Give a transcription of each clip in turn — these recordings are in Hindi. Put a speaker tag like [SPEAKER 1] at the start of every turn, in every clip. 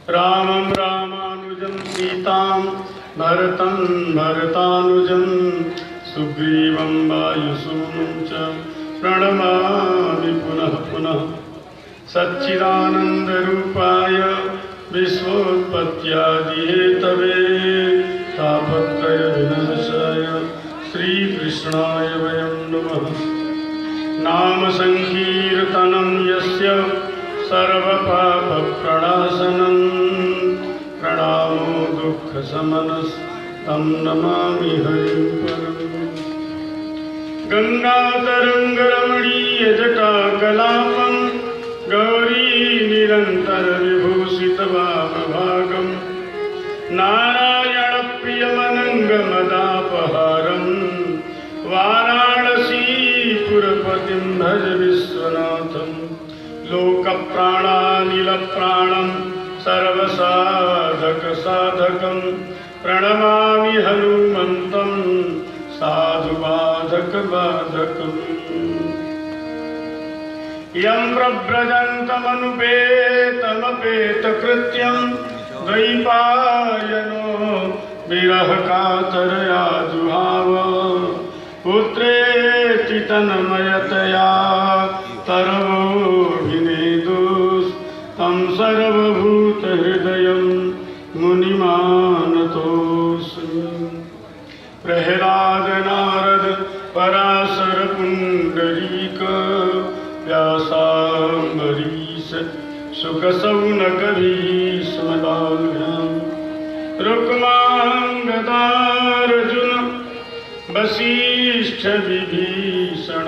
[SPEAKER 1] रामं रामानुजं सीतां भरतं भरतानुजं सुग्रीवं वायुसूनुं च प्रणमामि पुनः पुनः। सच्चिदानन्दरूपाय विश्वोत्पत्त्यादिहेतवे तापत्रयविनाशाय श्रीकृष्णाय वयं नमः। नाम संकीर्तनं यस्य सर्वपापप्रणाशनं प्रणामो दुःखशमनस्तं नमामि हरिं परम्। गंगातरङ्गरमणीयजटाकलापं गौरीनिरन्तरविभूषितवामभागं नारायणप्रियमनङ्गमदापहारं वाराणसीपुरपतिं भज विश्वनाथं। लोकप्राणानिलप्राणं सर्वसाधकसाधकं प्रणमामि हनुमन्तं साधुबाधकबाधकम्। यं प्रव्रजन्तमनुपेतमपेतकृत्यं द्वैपायनो विरहकातरया जुहाव। पुत्रेति तन्मयतया तरवोऽभिनेदुस्तं सर्वभूतहृदयं मुनिमानतोऽस्मि। प्रह्लाद नारद पराशर पुण्डरीक व्यासाम्बरीश शुकशौनक भीष्मदाल्भ्यां रुक्माङ्गदार्जुन वसिष्ठ विभीषणादीन्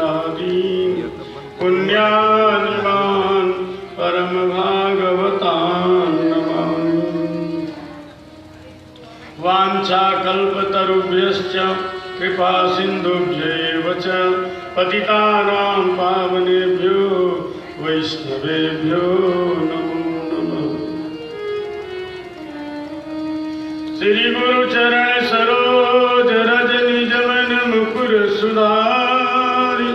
[SPEAKER 1] पुण्यानिमान् परमभागवतान् नमामि। वाञ्छाकल्पतरुभ्यश्च कृपा सिन्धुभ्यैव च पतितानां पावनेभ्यो वैष्णवेभ्यो नमो नमः। श्री गुरुचरण सरोज रज निज मन मुकुर सुधारि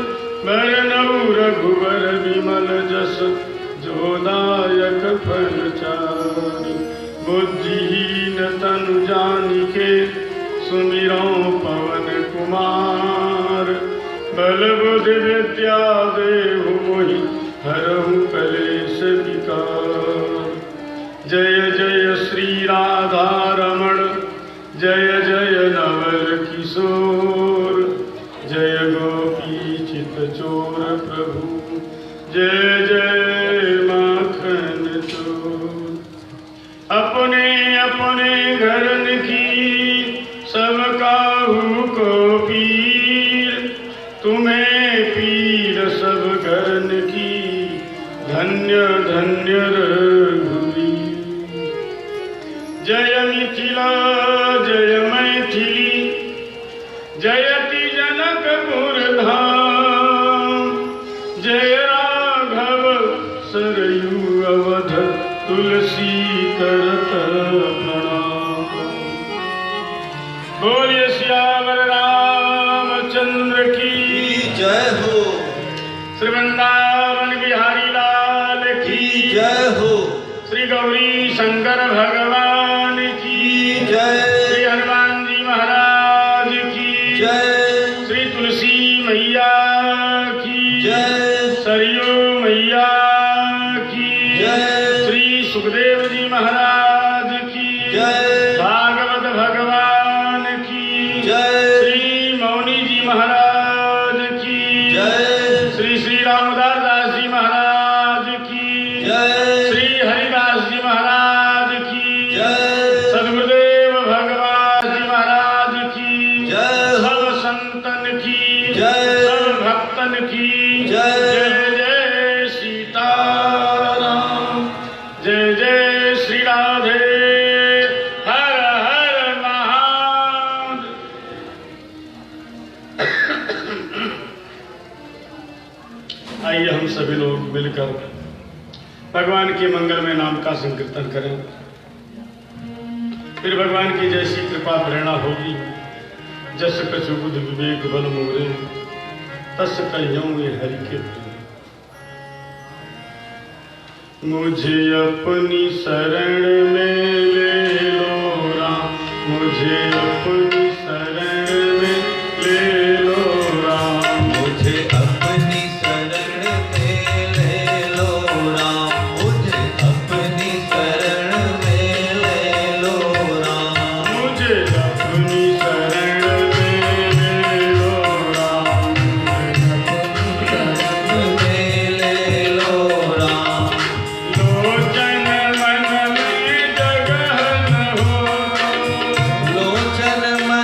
[SPEAKER 1] वरनौ रघुवर विमल जस जोदायक फलचारि। बुद्धिहीन तनु जानिके सुमिरौ पवन कुमार बल बुद्धि विद्या देहु मोहि हरहु कलेश विकार। जय जय श्री राधा रमण जय जय नवल किशोर जय गोपी चित चोर प्रभु जय जय माखन चोर। अपने अपने घरन की सब काहू को पीर तुम्हें पीर सब घरन की धन्य धन्य रघुवीर। जय मिथिला जय मैथिली जयति जनकपुर धाम। जय राघव सरयू अवध तुलसी करत प्रणाम। बोलिए सियावर रामचंद्र की
[SPEAKER 2] जय हो।
[SPEAKER 1] श्री वृंदावन बिहारी लाल की
[SPEAKER 2] जय हो।
[SPEAKER 1] श्री गौरी शंकर भगवान की
[SPEAKER 2] जय।
[SPEAKER 1] श्री हनुमान जी महाराज की
[SPEAKER 2] जय।
[SPEAKER 1] श्री तुलसी मैया की
[SPEAKER 2] जय।
[SPEAKER 1] सरयू मैया की
[SPEAKER 2] जय।
[SPEAKER 1] श्री सुखदेव जी महाराज की
[SPEAKER 2] जय।
[SPEAKER 1] भागवत भगवान की
[SPEAKER 2] जय।
[SPEAKER 1] श्री मौनी जी महाराज की
[SPEAKER 2] जय।
[SPEAKER 1] श्री श्री रामदास दास जी महाराज की
[SPEAKER 2] जय।
[SPEAKER 1] श्री हरिदास जी महाराज की
[SPEAKER 2] जय।
[SPEAKER 1] सद्गुरुदेव भगवान जी महाराज की
[SPEAKER 2] जय।
[SPEAKER 1] सब संतन की
[SPEAKER 2] जय।
[SPEAKER 1] सब भक्तन की
[SPEAKER 2] जय।
[SPEAKER 1] जय जय सीताराम जय जय श्री राधे हर हर महादेव। आइए हम सभी लोग मिलकर भगवान के मंगलमय नाम का संकीर्तन करें। फिर भगवान की जैसी कृपा प्रेरणा होगी जस कछु बुद्धि विवेक बल मोरे तस् कहियों ये हरि के मुझे अपनी शरण में ले लो राम, मुझे अपनी शरण में ले लो राम,
[SPEAKER 2] मुझे अपनी शरण में ले लो राम, मुझे अपनी शरण में ले लो राम,
[SPEAKER 1] मुझे अपनी शरण में ले लो राम,
[SPEAKER 2] में ले लो राम।
[SPEAKER 1] लोचन मन में जगह न हो,
[SPEAKER 2] लोचन मन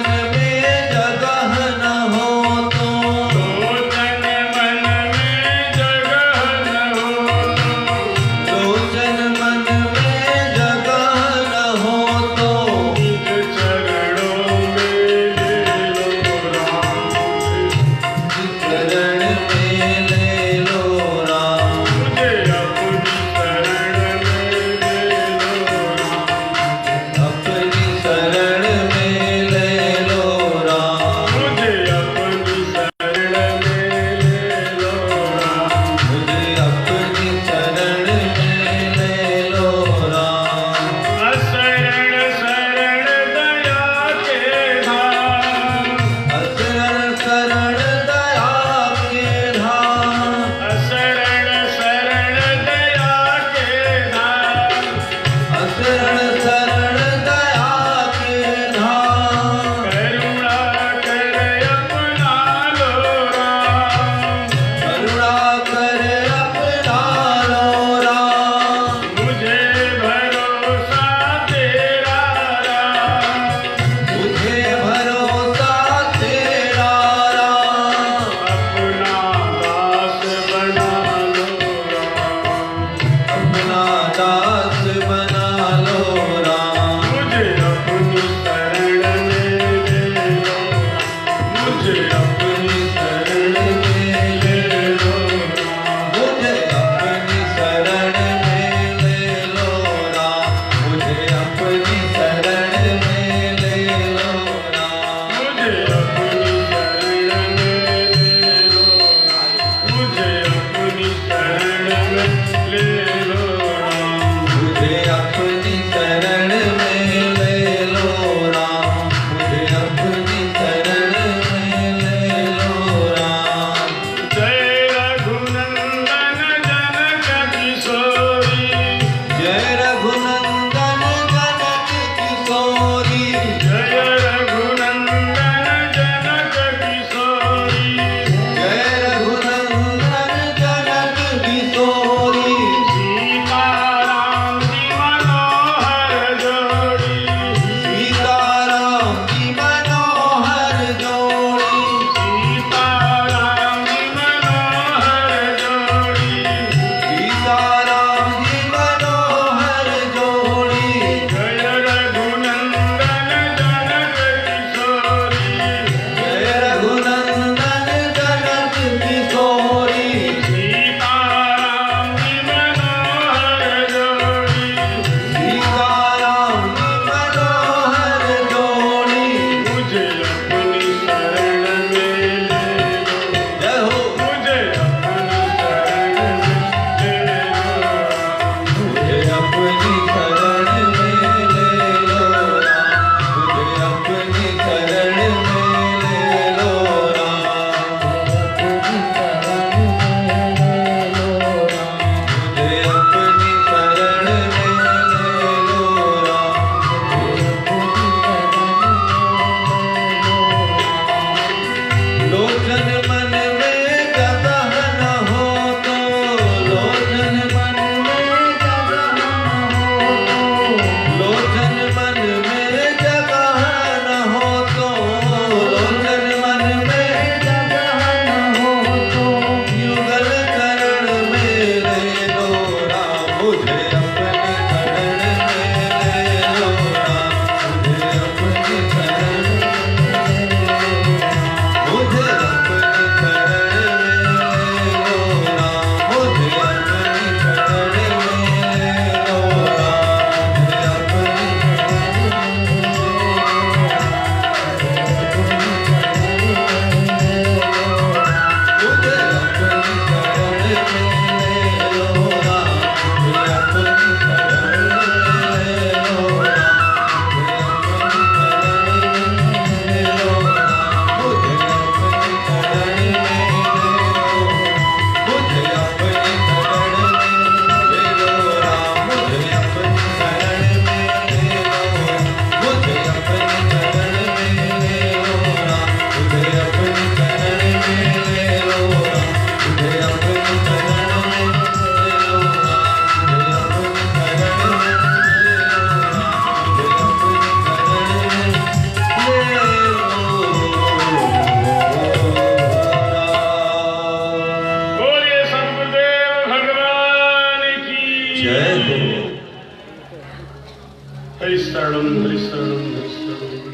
[SPEAKER 1] हरिशरणम हरिशरणम हरिशरणम।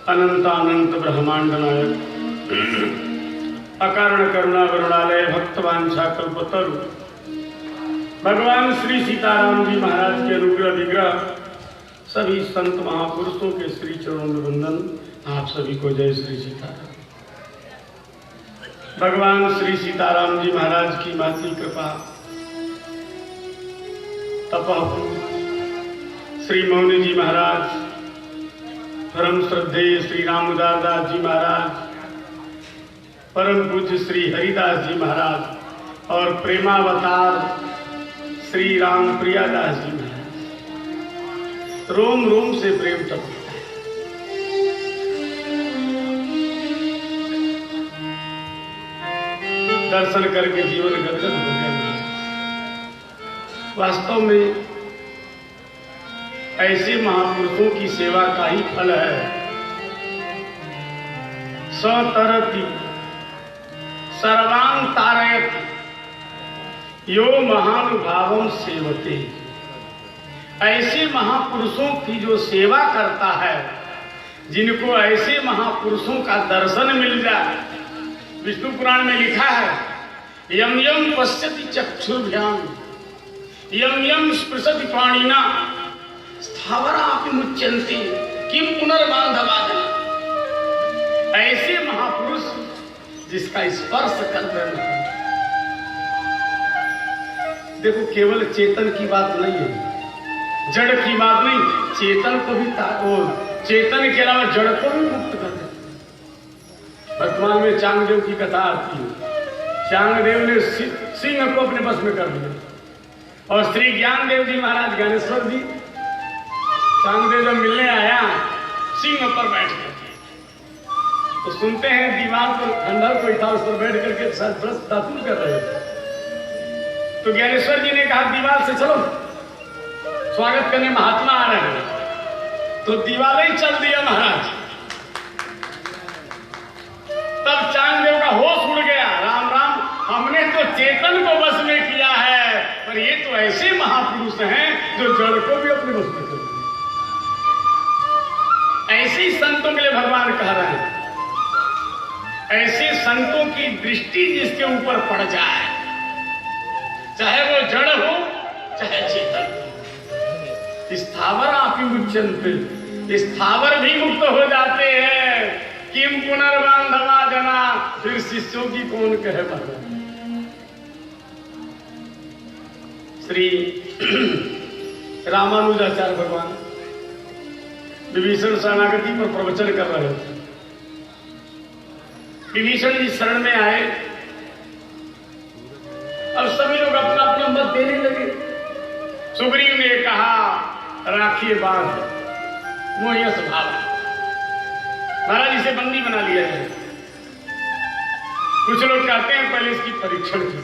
[SPEAKER 1] अनंतानंत ब्रह्मांड नायक अकारण करुणा वरुणालय भक्तवांछा कल्पतरु भगवान श्री सीताराम जी महाराज के अनुग्रह विग्रह सभी संत महापुरुषों के श्री चरणों में वंदन। आप सभी को जय श्री सीताराम। भगवान श्री सीताराम जी महाराज की माती कृपा तपः श्री मौनी जी महाराज, परम श्रद्धेय श्री रामदास जी महाराज, परम पूज्य श्री हरिदास जी महाराज और प्रेमावतार श्री राम प्रियादास जी महाराज, रोम रोम से प्रेम तप दर्शन करके जीवन गदगद हो गया। वास्तव में ऐसे महापुरुषों की सेवा का ही फल है। सतरति सर्वान् तारयति यो महानुभावं सेवते। ऐसे महापुरुषों की जो सेवा करता है, जिनको ऐसे महापुरुषों का दर्शन मिल जाए, विष्णु पुराण में लिखा है यम यम पश्यति चक्षुर्भ्याम यम यम स्पृशति पाणिना स्थावरापि मुच्यन्ति किम पुनर्बांधवादना। ऐसे महापुरुष जिसका स्पर्श कर देना। देखो, केवल चेतन की बात नहीं है, जड़ की बात नहीं, चेतन को भी चेतन के अलावा जड़ को भी मुक्त कर देते। वर्तमान में चांगदेव की कथा आती है। चांगदेव ने सिंह को अपने बस में कर दिया और श्री ज्ञानदेव जी महाराज ज्ञानेश्वर जी, चांगदेव जब मिलने आया सिंह पर बैठ कर तो सुनते हैं दीवार पर खंडर कोई था, उस पर बैठ करके सरप्रस्त दातुन कर रहे थे। तो ज्ञानेश्वर जी ने कहा दीवार से चलो, स्वागत करने महात्मा आ रहे हैं। तो दीवार ही चल दिया महाराज। तब चांगदेव का होश उड़ गया। राम राम, हमने तो चेतन को बस में किया है, पर ये तो ऐसे महापुरुष हैं जो जड़ को भी अपने बस में कर दिए। ऐसे संतों के लिए भगवान कह रहे हैं, ऐसे संतों की दृष्टि जिसके ऊपर पड़ जाए, चाहे वो जड़ हो चाहे चेतन, स्थावरापि मुच्यन्ते, स्थावर भी मुक्त हो जाते हैं। किम पुनर्बांधवादना, फिर शिष्यों की कौन कहे भगवान। श्री रामानुजाचार्य भगवान विभीषण शरणागति पर प्रवचन कर रहे थे। विभीषण जी शरण में आए। अब सभी लोग अपना अपना मत देने लगे। सुग्रीव ने कहा राखिए बात, मोह स्वभाव, महाराज इसे बंदी बना लिया जाए। कुछ लोग कहते हैं पहले इसकी परीक्षण की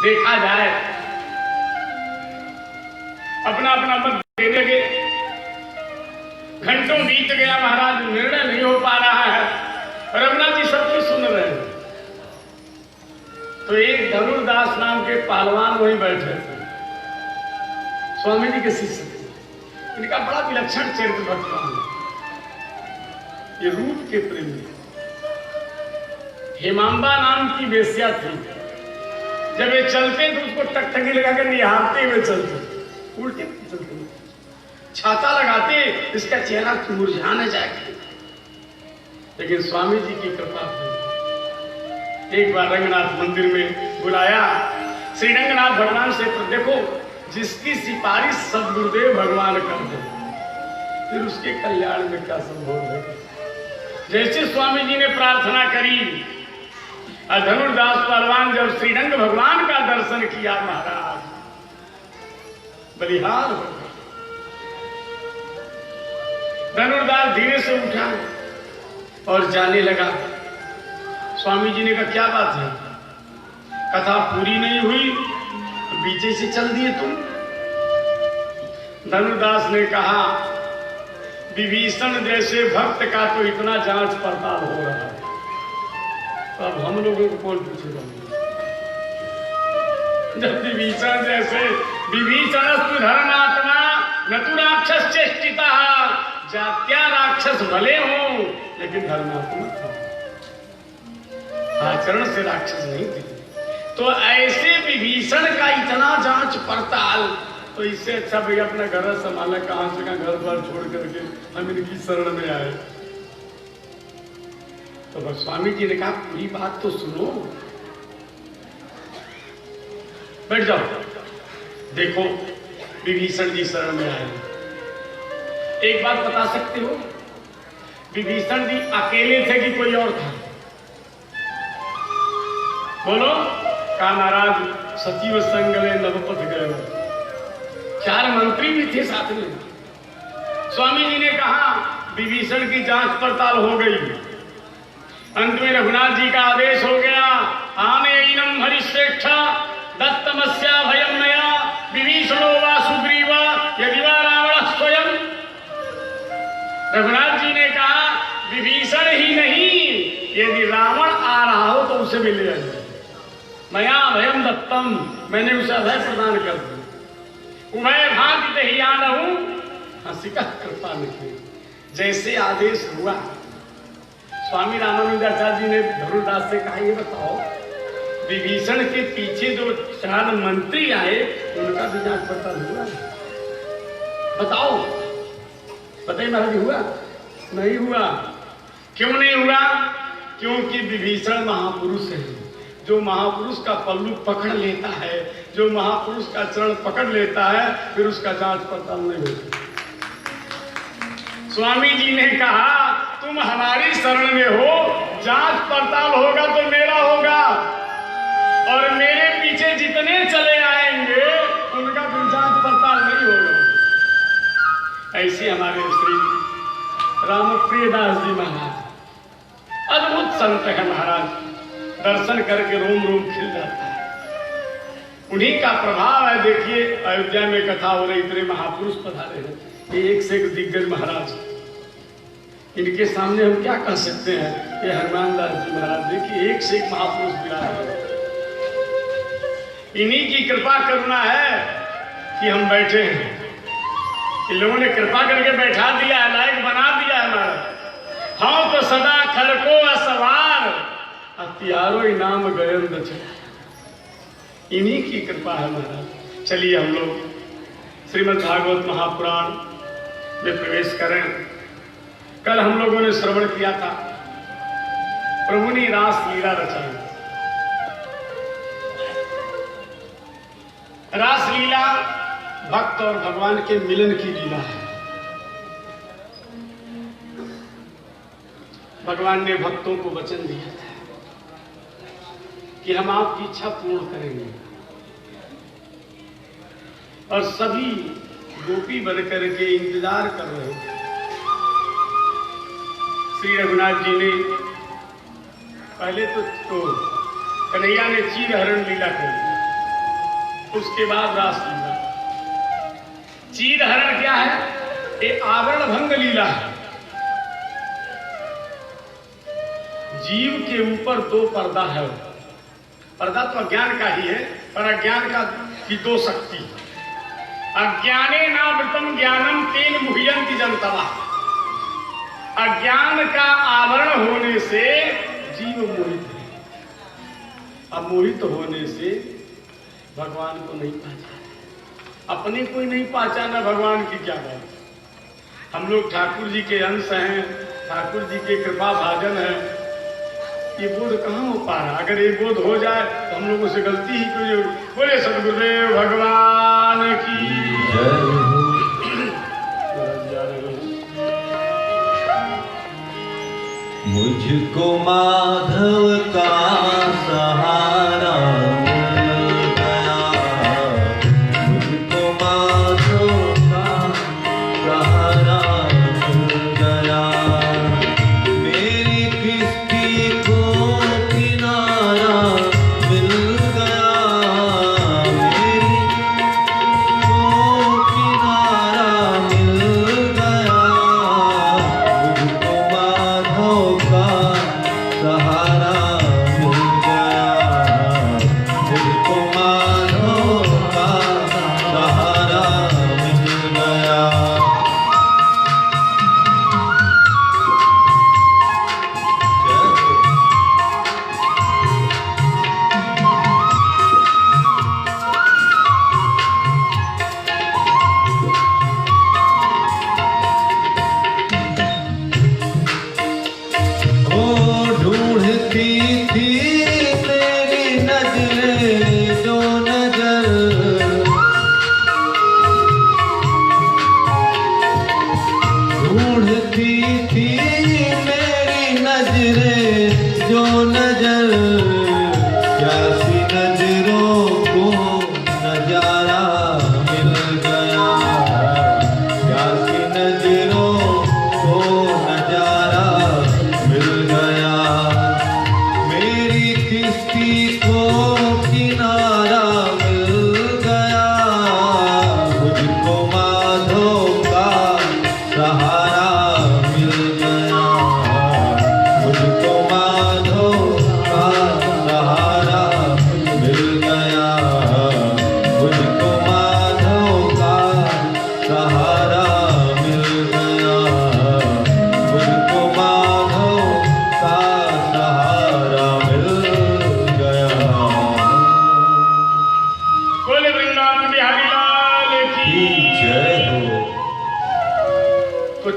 [SPEAKER 1] देखा जाए। अपना अपना मत देने लगे। घंटों बीत गया, महाराज निर्णय नहीं हो पा रहा है। रघुनाथ जी सबकी सुन रहे हैं। तो एक धनुर्दास नाम के पहलवान वहीं बैठे थे, स्वामी जी के शिष्य थे। इनका बड़ा विलक्षण चरित्र भगवान, ये रूप के प्रेमी। हेमांबा नाम की वेश्या थी। जब ये चलते तो उसको टकटकी लगाकर निहारते हुए चलते, उल्टे चलते, छाता लगाते इसका चेहरा मुरझा न जाए। लेकिन स्वामी जी की कृपा थी। एक बार रंगनाथ मंदिर में बुलाया। श्री रंगनाथ भगवान से देखो, जिसकी सिफारिश सब गुरुदेव भगवान कर दे, फिर उसके कल्याण में क्या संभव है। जैसे स्वामी जी ने प्रार्थना करी, धनुर्दास पहलवान जब श्रीरंग भगवान का दर्शन किया, महाराज बलिहार हो गए। धनुर्दास धीरे से उठा और जाने लगा। स्वामी जी ने कहा क्या बात है, कथा पूरी नहीं हुई तो पीछे से चल दिए तुम। धनुर्दास ने कहा विभीषण जैसे भक्त का तो इतना जांच पड़ताल हो रहा है, तो अब हम लोगों को कौन पूछेगा। जब विभीषण जैसे विभीषण धर्मात्मा न तू राक्षस चेष्टिता, जात्या राक्षस भले हो लेकिन धर्मात्मक हो, आचरण से राक्षस नहीं थे। तो ऐसे विभीषण का इतना जांच पड़ताल, तो इससे अच्छा भैया अपना घर संभाला, कहां से कहां घर बार छोड़ करके हम इनकी शरण में आए। तो बस स्वामी जी ने कहा पूरी बात तो सुनो, बैठ जाओ। देखो विभीषण जी शरण में आए। एक बात बता सकते हो, विभीषण जी अकेले थे कि कोई और था? बोलो। का महाराज सचिव संगले नवपथ गए, 4 मंत्री भी थे साथ में। स्वामी जी ने कहा विभीषण की जांच पड़ताल हो गई, अंत में रघुनाथ जी का आदेश हो गया, आनेनम हरिश्रेष्ठ दत्तमस्या भयम नया विभीषणो वा सुग्रीव यदि वा रावण स्वयं। रघुनाथ जी ने कहा विभीषण ही नहीं, यदि रावण आ रहा हो तो उसे मिल जाए। मया भयम दत्तम, मैंने उसे अभय प्रदान कर दिया। उभय भांति ही आ रहूं, हंसिका कृपा नहीं। जैसे आदेश हुआ, स्वामी रामानुजाचार्य जी ने धनुर्दास से कहा ये बताओ विभीषण के पीछे जो 4 मंत्री आए उनका भी जांच पड़ताल हुआ? बताओ। बताइए महाराज, हुआ? नहीं हुआ। क्यों नहीं हुआ? क्योंकि विभीषण महापुरुष है। जो महापुरुष का पल्लू पकड़ लेता है, जो महापुरुष का चरण पकड़ लेता है, फिर उसका जांच पड़ताल नहीं होती। स्वामी जी ने कहा तुम हमारी शरण में हो, जांच पड़ताल होगा तो मेरा होगा, और मेरे पीछे जितने चले आएंगे उनका फिर जांच पड़ताल नहीं होगा। ऐसे हमारे श्री रामप्रिय दास जी महाराज अद्भुत संत है महाराज, दर्शन करके रोम रोम खिल जाता है। उन्हीं का प्रभाव है। देखिए अयोध्या में कथा हो रही, इतने महापुरुष पधारे हैं, ये एक से एक दिग्गज महाराज, इनके सामने हम क्या कह सकते हैं? ये हनुमान दास जी महाराज देखिए एक से एक महापुरुष विराज, इन्हीं की कृपा करुणा है कि हम बैठे हैं। इन लोगों ने कृपा करके बैठा दिया है, लायक बना दिया है हमारा। हाँ तो सदा खड़को असवार हथियारो इनाम गयन दचन, इन्हीं की कृपा है महाराज। चलिए हम लोग श्रीमद् भागवत महापुराण में प्रवेश करें। कल हम लोगों ने श्रवण किया था प्रभु ने रास लीला रचाई। रास लीला भक्त और भगवान के मिलन की लीला है। भगवान ने भक्तों को वचन दिया था कि हम आपकी इच्छा पूर्ण करेंगे, और सभी गोपी बनकर के इंतजार कर रहे थे। श्री रघुनाथ जी ने पहले तो कन्हैया ने चीर हरण लीला कर, उसके बाद रास लीला। चीर हरण क्या है? ये आवरण भंग लीला है। जीव के ऊपर 2 पर्दा है। पर्दा तो अज्ञान का ही है, पर अज्ञान का की 2 शक्ति। अज्ञाने नावृतम ज्ञानम तेन मुह्यन्ति जनतवा। अज्ञान का आवरण होने से जीव मोहित है, अब मोहित होने से भगवान को नहीं पहचाना, अपने को ही नहीं पहचाना, भगवान की क्या बात। हम लोग ठाकुर जी के अंश हैं, ठाकुर जी के कृपा भाजन है। ये बोध कहाँ हो पा रहा? अगर ये बोध हो जाए तो हम लोगों से गलती ही कोई। बोले सदगुरुदेव भगवान की जय।
[SPEAKER 2] मुझको माधव का सहारा मिल गया, मुझको माधव का सहारा मिल गया। मेरी किस्ती को किनारा मिल गया, मेरी को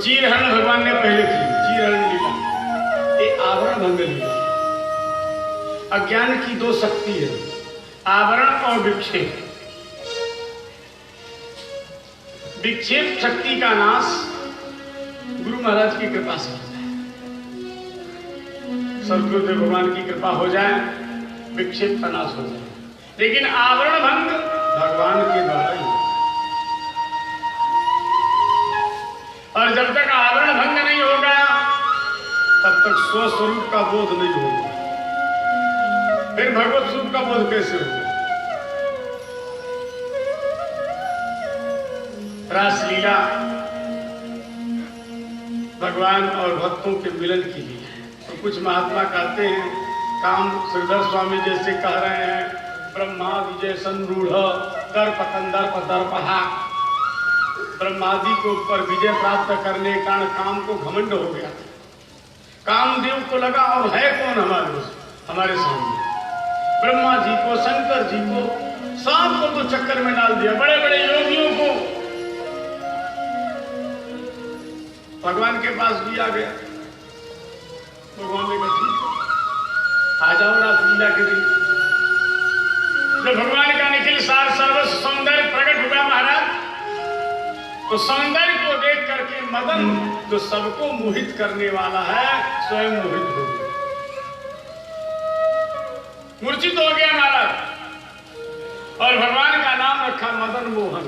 [SPEAKER 1] चीरहरण भगवान ने पहले की, चीरहरण लीला, ये आवरण भंग लीला। अज्ञान की दो शक्ति है, आवरण और विक्षेप। विक्षेप शक्ति का नाश गुरु महाराज की कृपा से होता है। सदगुरुदेव भगवान की कृपा हो जाए, विक्षेप का नाश हो जाए। लेकिन आवरण भंग भगवान के द्वारा ही, और जब तक आवरण भंग नहीं होगा तब तक स्वस्वरूप का बोध नहीं होगा। फिर भगवत स्वरूप का बोध कैसे होगा? रासलीला भगवान और भक्तों के मिलन की लीला है। तो कुछ महात्मा कहते हैं, काम श्रीधर स्वामी जैसे कह रहे हैं, ब्रह्मा विजय संरूढ़ दर्पकंदर्प दर्पहा, ब्रह्मादि को ऊपर विजय प्राप्त करने के कारण काम को घमंड हो गया। कामदेव को लगा और है कौन हमारे सामने? ब्रह्मा जी को, शंकर जी को, सबको तो चक्कर में डाल दिया। बड़े बड़े योगियों को भगवान के पास भी आ गया। भगवान ने कहा ठीक है, आ जाओ रासलीला के दिन। जब भगवान का निखिल सार सर्वस्व सौंदर्य प्रकट हुआ महाराज, तो सौंदर्य को देख करके मदन जो सबको मोहित करने वाला है स्वयं मोहित हो गया, मूर्छित हो गया महाराज। और भगवान का नाम रखा मदन मोहन,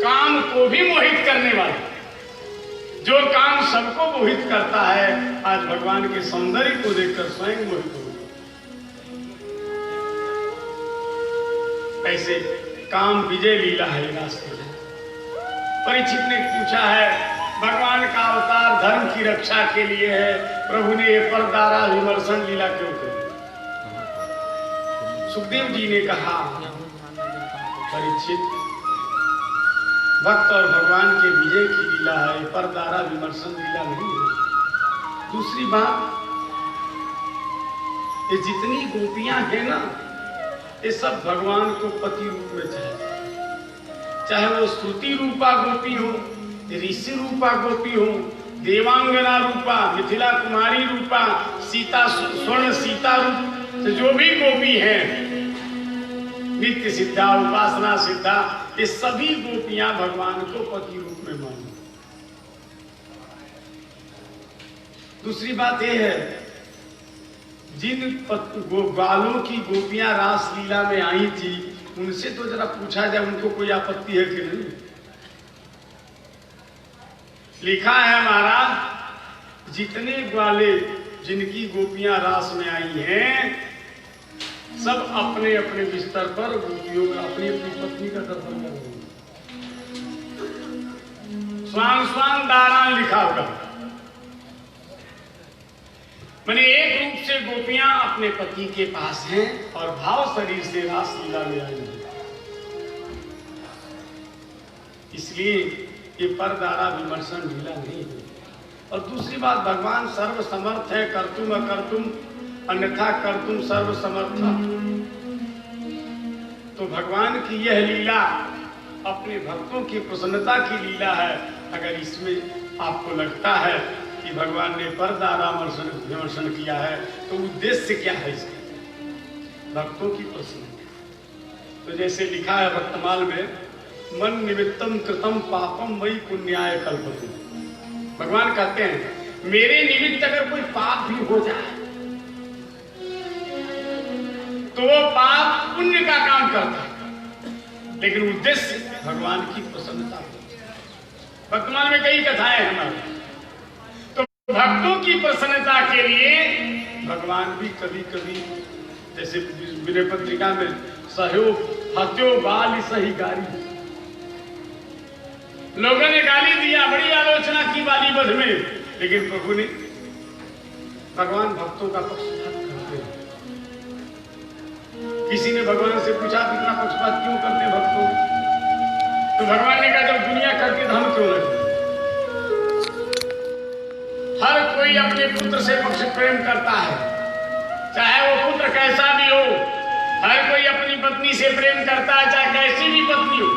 [SPEAKER 1] काम को भी मोहित करने वाला। जो काम सबको मोहित करता है, आज भगवान के सौंदर्य को देखकर स्वयं मोहित हो गया। ऐसे काम विजय लीला है रासलीला। परीक्षित ने पूछा है, भगवान का अवतार धर्म की रक्षा के लिए है, प्रभु ने ये परदारा विमर्शन लीला क्यों की? सुखदेव जी ने कहा, परीक्षित, भक्त और भगवान के विजय की लीला है, परदारा विमर्शन लीला नहीं है। दूसरी बात, ये जितनी गोपियां हैं ना, ये सब भगवान को पति रूप में चाहे वो श्रुति रूपा गोपी हो, ऋषि रूपा गोपी हो, देवांगना रूपा, मिथिला कुमारी रूपा, सीता स्वर्ण सीता रूप से जो भी गोपी है, नित्य सिद्धा, उपासना सिद्धा, ये सभी गोपियां भगवान को पति रूप में मानी। दूसरी बात यह है, जिन ग्वालों की गोपियां रासलीला में आई थी, उनसे तो जरा पूछा जाए उनको कोई आपत्ति है कि नहीं। लिखा है महाराज, जितने ग्वाले जिनकी गोपियां रास में आई हैं, सब अपने अपने बिस्तर पर गोपियों का, अपनी अपनी पत्नी का दर्शन कर रहे हैं। स्वान स्वान दारान लिखा होगा, मैंने एक रूप से गोपियां अपने पति के पास हैं और भाव शरीर से रासलीला में आई हैं। इसलिए ये परदारा विमर्शन लीला नहीं है। और दूसरी बात, भगवान सर्व समर्थ है, कर्तुम अकर्तुम अन्यथा कर्तुम सर्व समर्थ। तो भगवान की यह लीला अपने भक्तों की प्रसन्नता की लीला है। अगर इसमें आपको लगता है कि भगवान ने परदारा विमर्शन किया है, तो उद्देश्य क्या है इसका? भक्तों की प्रसन्नता। तो जैसे लिखा है वर्तमान में, मन निमित्तम कृतम पापम मई पुण्याय कल्पते। भगवान कहते हैं, मेरे निमित्त अगर कोई पाप भी हो जाए तो वो पाप पुण्य का काम करता है, लेकिन उद्देश्य भगवान की प्रसन्नता। वर्तमान में कई कथाएं हैं हमारी, तो भक्तों की प्रसन्नता के लिए भगवान भी कभी कभी, जैसे विनय पत्रिका में, सहयोग हत्यो बाल सही गाली, लोगों ने गाली दिया, बड़ी आलोचना की बाली वध में, लेकिन प्रभु ने, भगवान भक्तों का पक्षपात करते हैं। किसी ने भगवान से पूछा, आप इतना पक्षपात क्यों करते हैं भक्तों? तो भगवान ने कहा, जब दुनिया करती है तो हम क्यों नहीं? हर कोई अपने पुत्र से पक्ष प्रेम करता है, चाहे वो पुत्र कैसा भी हो। हर कोई अपनी पत्नी से प्रेम करता है, चाहे कैसी भी पत्नी हो।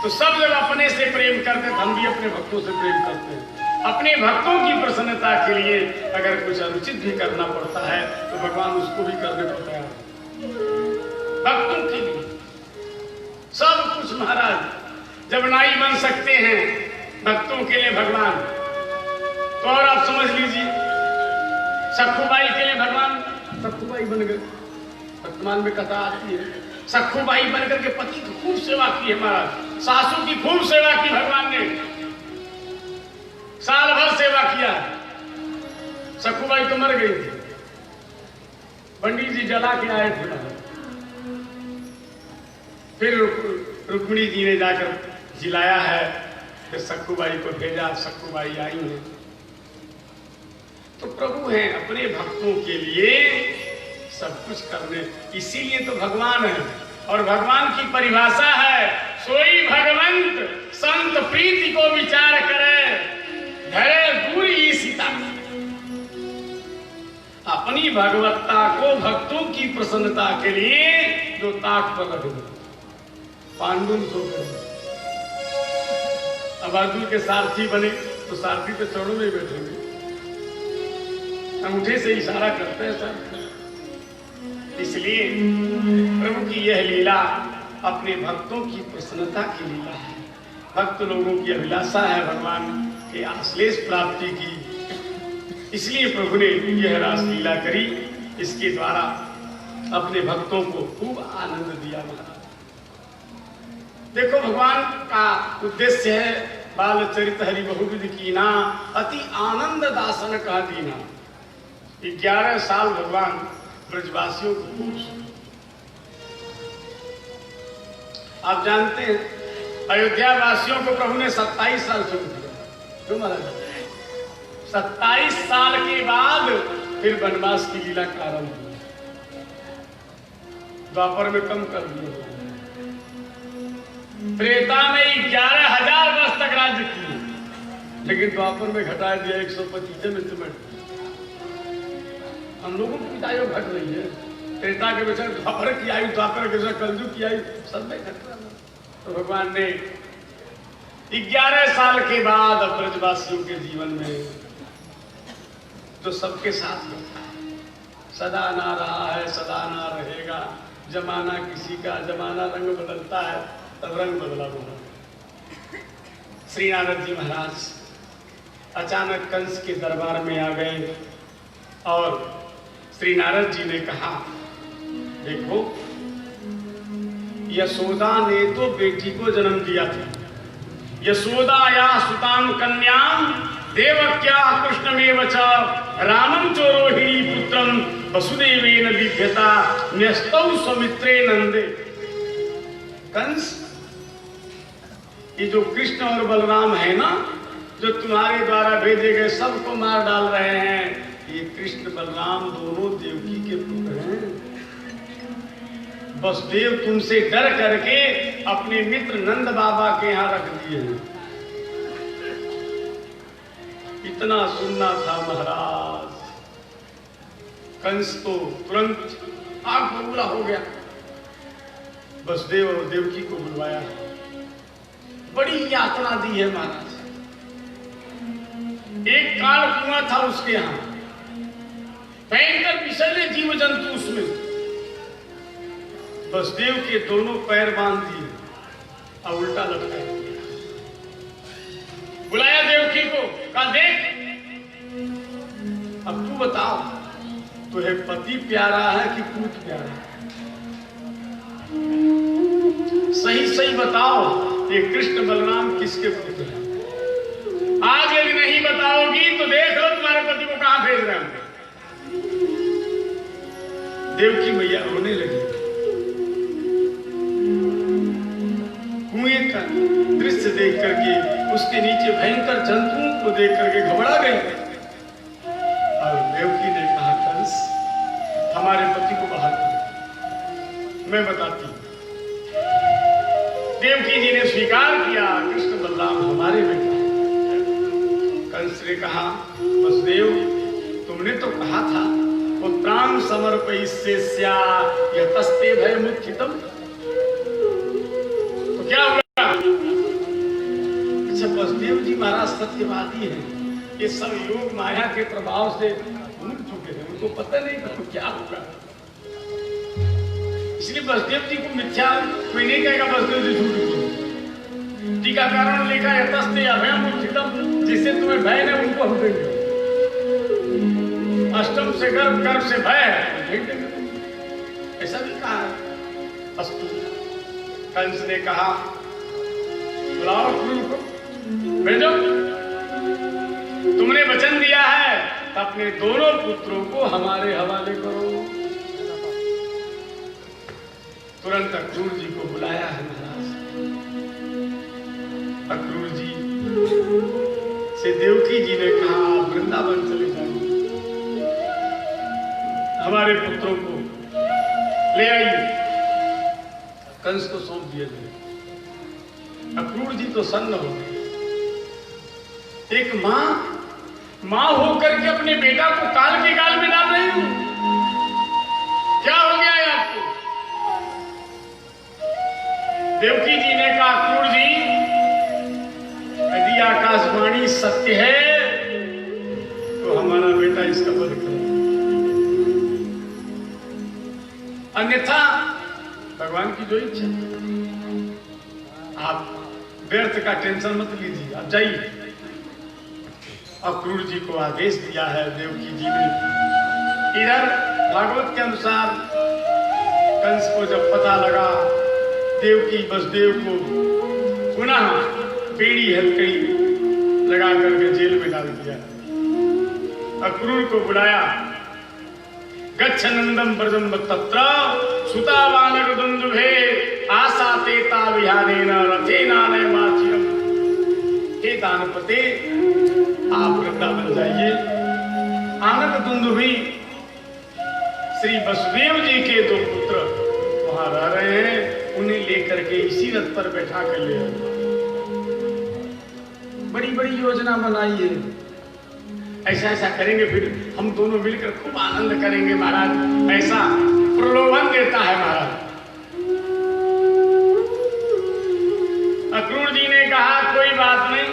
[SPEAKER 1] तो तो सब जब अपने से प्रेम करते हैं, हम भी अपने भक्तों से प्रेम करते हैं। अपने भक्तों की प्रसन्नता के लिए अगर कुछ अनुचित भी करना पड़ता है तो भगवान उसको भी करने को तैयार है। भक्तों के लिए सब कुछ महाराज, जब नाई बन सकते हैं भक्तों के लिए भगवान, तो और आप समझ लीजिए सखुबाई के लिए भगवान सखुबाई बन गए। वर्तमान में कथा आती है, सखुबाई बनकर के पति की खूब सेवा की है महाराज, सासू की खूब सेवा की भगवान ने, साल भर सेवा किया। सखुबाई तो मर गई थी, पंडित जी जला के आए थे महाराज। फिर रुक्मिणी जी ने जाकर जिलाया है, फिर सखुबाई को भेजा, सखुबाई आई है। तो प्रभु हैं अपने भक्तों के लिए सब कुछ करने, इसीलिए तो भगवान है। और भगवान की परिभाषा है, सोई भगवंत संत प्रीति को विचार करे, धरे दूर ही सीता। अपनी भगवत्ता को भक्तों की प्रसन्नता के लिए जो ताक पर रख दो, पांडुन को अब अर्जुन के सारथी बने तो सारथी तो चरणों में बैठेंगे, अंगूठे से इशारा करते हैं सर। इसलिए प्रभु की यह लीला अपने भक्तों की प्रसन्नता की लीला है। भक्त लोगों की अभिलाषा है भगवान के आश्लेष प्राप्ति की, इसलिए प्रभु ने यह रास लीला करी। इसके द्वारा अपने भक्तों को खूब आनंद दिया महाराज। देखो भगवान का उद्देश्य है बाल चरित हरि बहुविध कीना, अति आनंद दासन कह दीना। 11 साल भगवान ब्रजवासियों को खूब सुना। आप जानते हैं अयोध्या वासियों को प्रभु ने 27 साल सुन दिया। क्यों महाराज? 27 साल के बाद फिर वनवास की लीला का आरंभ हुआ। द्वापर में कम कर दिया, त्रेता में 11,000 वर्ष तक राज्य किए, लेकिन द्वापर में घटा दिया 125 में सिमट। हम लोगों की आयु घट रही है, त्रेता के विषय द्वापर की आयु, द्वापर के विषय कलयुग की आयु, सब में घट रहा है। तो भगवान ने 11 साल के बाद ब्रजवासियों के जीवन में जो सबके साथ बैठा है, सदा ना रहा है सदा ना रहेगा, जमाना किसी का, जमाना रंग बदलता है तब रंग बदला होगा। श्री नारद जी महाराज अचानक कंस के दरबार में आ गए और श्री नारद जी ने कहा, देखो यशोदा ने तो बेटी को जन्म दिया था, यशोदा या सुताम कन्याम देवक्या कृष्णमेव च रामं च रोहिणी पुत्रं वसुदेवेन बिभ्यता न्यस्तौ स्वमित्रे नंदे। कंस, ये जो कृष्ण और बलराम है ना, जो तुम्हारे द्वारा भेजे गए सबको मार डाल रहे हैं, ये कृष्ण बलराम दोनों देवकी के पुत्र हैं। वसुदेव तुमसे डर करके अपने मित्र नंद बाबा के यहाँ रख दिए हैं। इतना सुनना था महाराज, कंस तो तुरंत आग बबूला हो गया। वसुदेव और देवकी को बुलवाया, बड़ी यातना दी है महाराज। एक काल कुआं था उसके यहाँ, भयंकर विषैले जीव जंतु उसमें। वसुदेव के दोनों पैर बांध दिए और उल्टा लटका दिया। बुलाया देवकी को, कहा देख अब तू बताओ, तुझे पति प्यारा है कि पूत प्यारा है? सही सही बताओ, ये कृष्ण बलराम किसके पुत्र हैं? आज यदि नहीं बताओगी तो देख लो तुम्हारे पति को कहां भेज रहे हैं। देवकी मैया रोने लगी। कुएं का दृश्य देख करके, उसके नीचे भयंकर जंतुओं को देख करके घबरा गई। और देवकी ने कहा, कंस हमारे पति को बाहर करो, मैं बताती हूं। देवकी जी ने स्वीकार किया, कृष्ण बलराम हमारे बेटे। कंस ने कहा, वसुदेव तुमने तो कहा था पुत्रां समर्पयिष्यस्या यतस्ते भयमुत्थितम्। तो क्या हुआ? असत्यवादी हैं, ये सब योग माया के प्रभाव से भूल चुके हैं, उनको पता नहीं कि क्या होगा। इसलिए बसदेव जी को मिथ्या कोई नहीं कहेगा, बसदेव जी झूठ बोलो। टीकाकारों ने लिखा यतस्ते अभयम उचितम, जिससे तुम्हें भय नहीं उनको हम देंगे। अष्टम से गर्भ, गर्भ से भय है, ऐसा भी कहा है। अस्तु, कंस ने कहा बुलाओ क्रूर को, भेजो। तुमने वचन दिया है तो अपने दोनों पुत्रों को हमारे हवाले करो। तुरंत अक्रूर जी को बुलाया है महाराज। अक्रूर जी से देवकी जी ने कहा आप वृंदावन चले जाइए, हमारे पुत्रों को ले आइए, कंस को सौंप दिया जाए। अक्रूर जी तो सन्न हो गए। एक मां होकर के अपने बेटा को काल के गाल में डाल रही हूं, क्या हो गया है आपको? देवकी जी ने कहा अक्रूर जी, यदि आकाशवाणी सत्य है तो हमारा बेटा इसका वध करे, अन्यथा भगवान की जो इच्छा। आप व्यर्थ का टेंशन मत लीजिए, आप जाइए। अक्रूर जी को आदेश दिया है देवकी जी ने। इधर भागवत के अनुसार कंस को जब पता लगा, देवकी वसुदेव को पुनः बेड़ी हथकड़ी लगा करके जेल में डाल दिया। अक्रूर को बुलाया, गच्छ नंदम ब्रजम तत्र सुता बालक दुंदुभे आशा तेता विहारेण रथेना नयमाचिरम। हे दानपते, आप वृंदावन जाइए। आनंद दुंदुभी श्री वसुदेव जी के दो पुत्र वहां रह रहे हैं, उन्हें लेकर के इसी रथ पर बैठा कर ले आए। बड़ी बड़ी योजना बनाई है, ऐसा ऐसा करेंगे, फिर हम दोनों मिलकर खूब आनंद करेंगे महाराज, ऐसा प्रलोभन देता है महाराज। अक्रूर जी ने कहा कोई बात नहीं,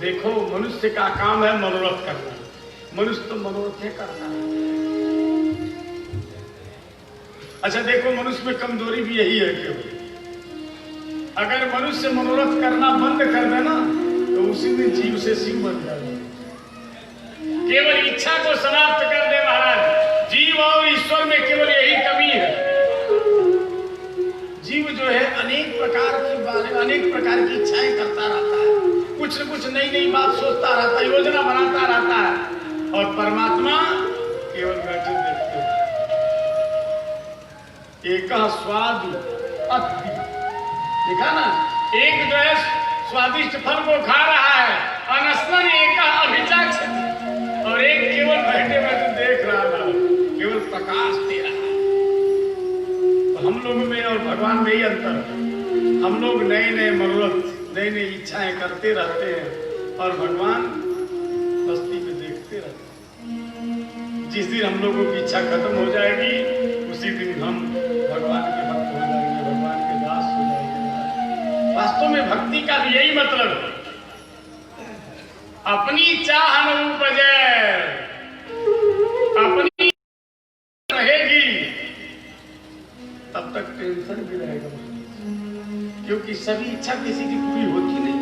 [SPEAKER 1] देखो मनुष्य का काम है मनोरथ करना, मनुष्य तो मनोरथ ही करता है। अच्छा देखो, मनुष्य में कमजोरी भी यही है कि अगर मनुष्य मनोरथ करना बंद कर देना तो उसी दिन जीव से सिंह बन जाएगा। केवल इच्छा को समाप्त कर दे महाराज। जीव और ईश्वर में केवल यही कमी है। जीव जो है अनेक प्रकार की इच्छाएं करता रहता है, कुछ न कुछ नई नई बात सोचता रहता है, योजना बनाता रहता है, और परमात्मा केवल बैठे देखते हैं। एक स्वाद अति, देखा ना, एक जो है स्वादिष्ट फल को खा रहा है, अनशन एक अभिचाक्ष, और एक केवल बैठे बैठे देख रहा है, केवल प्रकाश दे रहा है। तो हम लोगों में और भगवान में ही अंतर है। हम लोग नए नए मनोरथ, नई नई इच्छाएं करते रहते हैं, और भगवान बस्ती में देखते रहते हैं। जिस दिन हम लोगों की इच्छा खत्म हो जाएगी, उसी दिन हम भगवान के भक्त हो जाएंगे, भगवान के दास हो जाएंगे। वास्तव में भक्ति का भी यही मतलब है, अपनी चाह न उपजे, अपनी रहेगी तब तक टेंशन भी रहेगा, क्योंकि सभी इच्छा किसी की पूरी होती नहीं।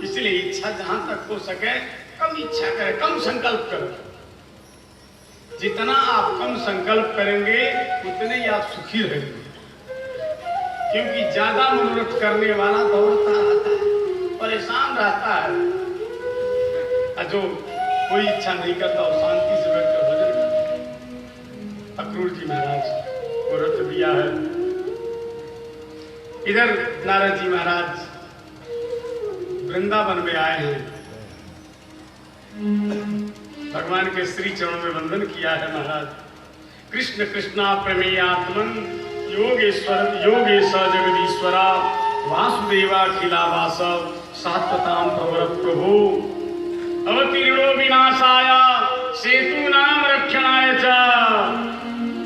[SPEAKER 1] इसलिए इच्छा जहां तक हो सके कम इच्छा करें, कम संकल्प करें। जितना आप कम संकल्प करेंगे उतने ही आप सुखी रहेंगे, क्योंकि ज्यादा मनोरथ करने वाला दौड़ता रहता है, परेशान रहता है, और जो कोई इच्छा नहीं करता वो शांति से बैठकर भजन करता। अक्रूर जी महाराज को रथ दिया है। इधर नारद जी महाराज वृंदावन में आए हैं, भगवान के श्री चरणों में वंदन किया है महाराज। कृष्ण कृष्णा प्रमेयात्मन योगेश्वर योगेश जगदीश्वरा वासुदेवा खिलावास सात्वताम प्रवर प्रभु अवतीर्णो विनाशाय सेतु नाम रक्षणाय च।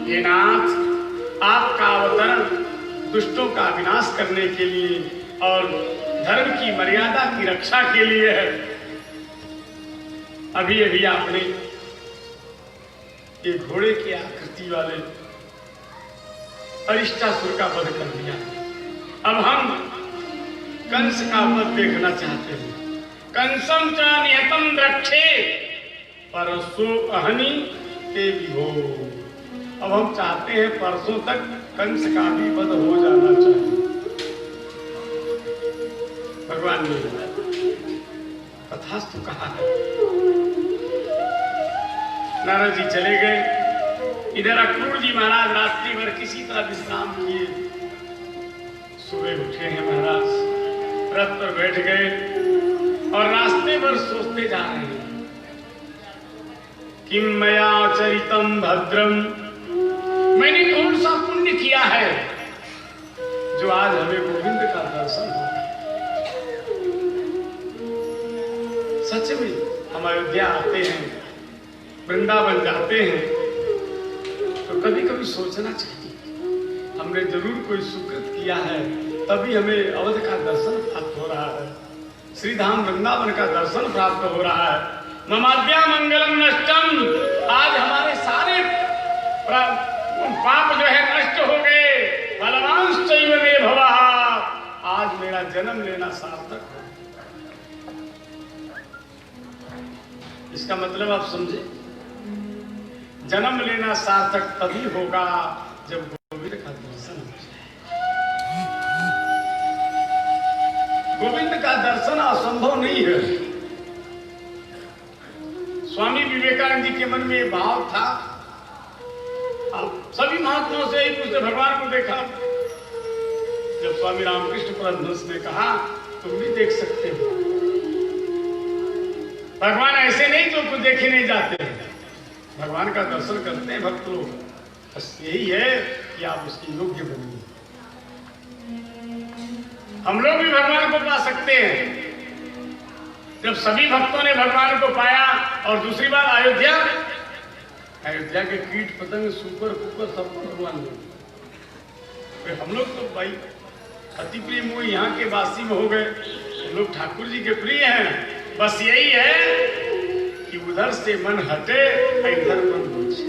[SPEAKER 1] हे नाथ, आपका अवतरण दुष्टों का विनाश करने के लिए और धर्म की मर्यादा की रक्षा के लिए है। अभी अभी आपने एक घोड़े की आकृति वाले अरिष्टासुर का वध कर दिया। अब हम कंस का वध देखना चाहते हैं। कंसम च निहतम द्रक्षे परसो अहनि ते विभो। अब हम चाहते हैं परसों तक कंस का भी वध हो जाना चाहिए। भगवान ने तथास्तु कहा है। नारद जी चले गए। इधर अक्रूर जी महाराज रात्रि भर किसी तरह विश्राम किए। सुबह उठे हैं महाराज, रथ पर बैठ गए और रास्ते भर सोचते जा रहे हैं, किम मया चरितम भद्रम, मैंने कौन सा पुण्य किया है जो आज हमें गोविंद का दर्शन हो। सच में हम अयोध्या आते हैं, वृंदावन जाते हैं, तो कभी कभी सोचना चाहिए हमने जरूर कोई सुकृत किया है, तभी हमें अवध का दर्शन प्राप्त हो रहा है, श्री धाम वृंदावन का दर्शन प्राप्त हो रहा है। ममाद्या मंगलम नष्टम, आज हमारे सारे पाप जो है नष्ट हो गए। बलवांश चैव मे भवः, आज मेरा जन्म लेना सार्थक हो। इसका मतलब आप समझे, जन्म लेना सार्थक तभी होगा जब गोविंद का दर्शन हो जाए। गोविंद का दर्शन असंभव नहीं है। स्वामी विवेकानंद जी के मन में भाव था। आप सभी महात्माओं से ही पूछते, भगवान को देखा? जब स्वामी रामकृष्ण परमहंस ने कहा तुम भी देख सकते हो, भगवान ऐसे नहीं जो कुछ देखे नहीं जाते, भगवान का दर्शन करते हैं भक्त लोग। बस यही है कि आप उसके योग्य बनिए। हम लोग भी भगवान को पा सकते हैं। जब सभी भक्तों ने भगवान को पाया, और दूसरी बात अयोध्या के कीट पतंग सुपर कुकर सबको भगवान ने। हम लोग तो भाई अति प्रिय मोह यहाँ के वासी में हो गए, हम लोग ठाकुर जी के प्रिय हैं। बस यही है कि उधर से मन हटे, इधर मन पहुंचे।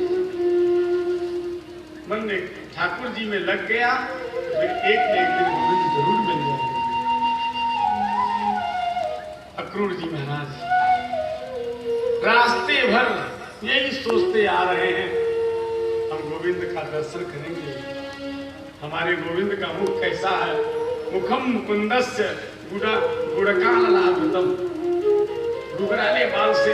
[SPEAKER 1] मन ने ठाकुर जी में लग गया, फिर एक न एक दिन गोविंद जरूर मिल जाएंगे। अक्रूर जी महाराज रास्ते भर यही सोचते आ रहे हैं, हम गोविंद का दर्शन करेंगे। हमारे गोविंद का मुख कैसा है? मुखम मुकुंदस्य गुड़कालावृतम, गुगराले बाल से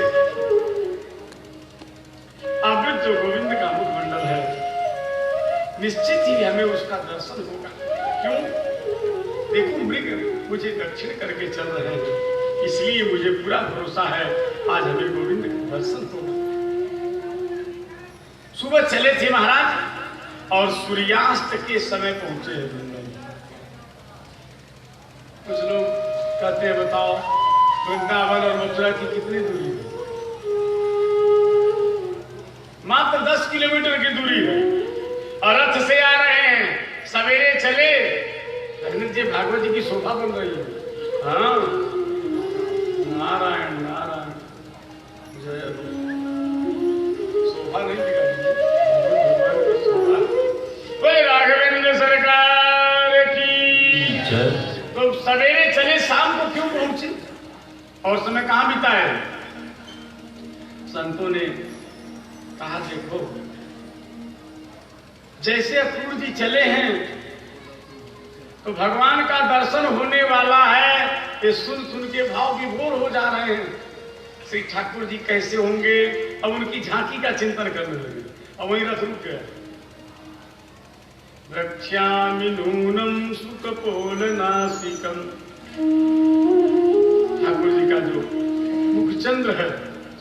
[SPEAKER 1] आवृत जो गोविंद का मुखमंडल है, निश्चित ही हमें उसका दर्शन होगा। क्यों? देखो मृग मुझे दक्षिण करके चल रहे हैं, इसलिए मुझे पूरा भरोसा है आज हमें गोविंद का दर्शन होगा। सुबह चले थे महाराज और सूर्यास्त के समय पहुंचे हैं वृंदावन। कुछ लोग कहते हैं बताओ वृंदावन और मथुरा की कितनी दूरी है? मात्र 10 किलोमीटर की दूरी है। और रथ से आ रहे हैं, सवेरे चले। रघुनाथ जी भागवत जी की शोभा बन रही है। हाँ, नारायण नारायण जय शोभा नहीं दिखाई, भगवान की शोभा। बोले राघवेंद्र सरकार की। तो सवेरे चले, शाम को क्यों पहुंचे और समय कहां बिताए? संतों ने कहा देखो, जैसे अक्रूर जी चले हैं तो भगवान का दर्शन होने वाला है, ये सुन सुन के भाव विभोर हो जा रहे हैं। श्री ठाकुर जी कैसे होंगे, अब उनकी झांकी का चिंतन करने लगे। अब वही रथ रुक गया। रक्ष्यामि नूनम सुकपोलनासिकम, ठाकुर जी का जो मुखचंद्र है,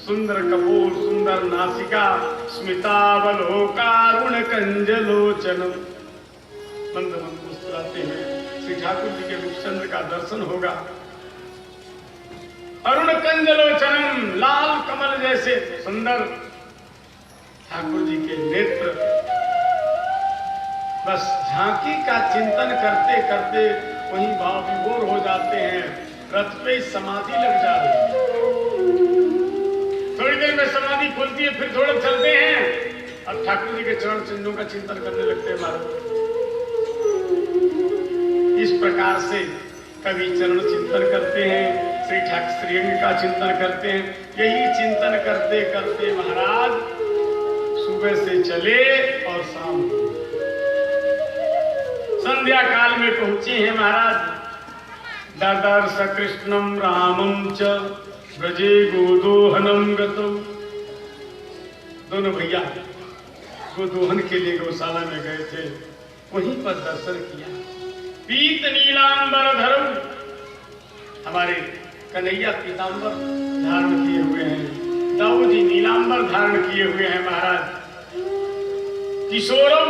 [SPEAKER 1] सुंदर कपोल, सुंदर नासिका, स्मितावलोकारुण कंजलोचनम, मंद मंद मुस्कुराते हैं। श्री ठाकुर जी के मुखचंद्र का दर्शन होगा। अरुण कंजलोचनम, लाल कमल जैसे सुंदर ठाकुर जी के नेत्र। बस झांकी का चिंतन करते करते वहीं भाव विभोर हो जाते हैं। रथ पे समाधि लग जा रही है। थोड़ी देर में समाधि खुलती है, फिर थोड़ा चलते हैं और ठाकुर जी के चरण चिन्हों का चिंतन करने लगते हैं महाराज। इस प्रकार से कभी चरण चिंतन करते हैं, श्री ठाकुर श्रीअंग का चिंतन करते हैं। यही चिंतन करते करते महाराज सुबह से चले और शाम को संध्या काल में पहुंचे हैं महाराज। ददर्श कृष्णम रामम च ब्रजे गोदोहनम गतम। दोनों भैया गोदोहन के लिए गौशाला में गए थे, वहीं पर दर्शन किया। पीत नीलांबर धरम, हमारे कन्हैया पीतांबर धारण किए हुए हैं, दाऊ जी नीलांबर धारण किए हुए हैं महाराज। किशोरम,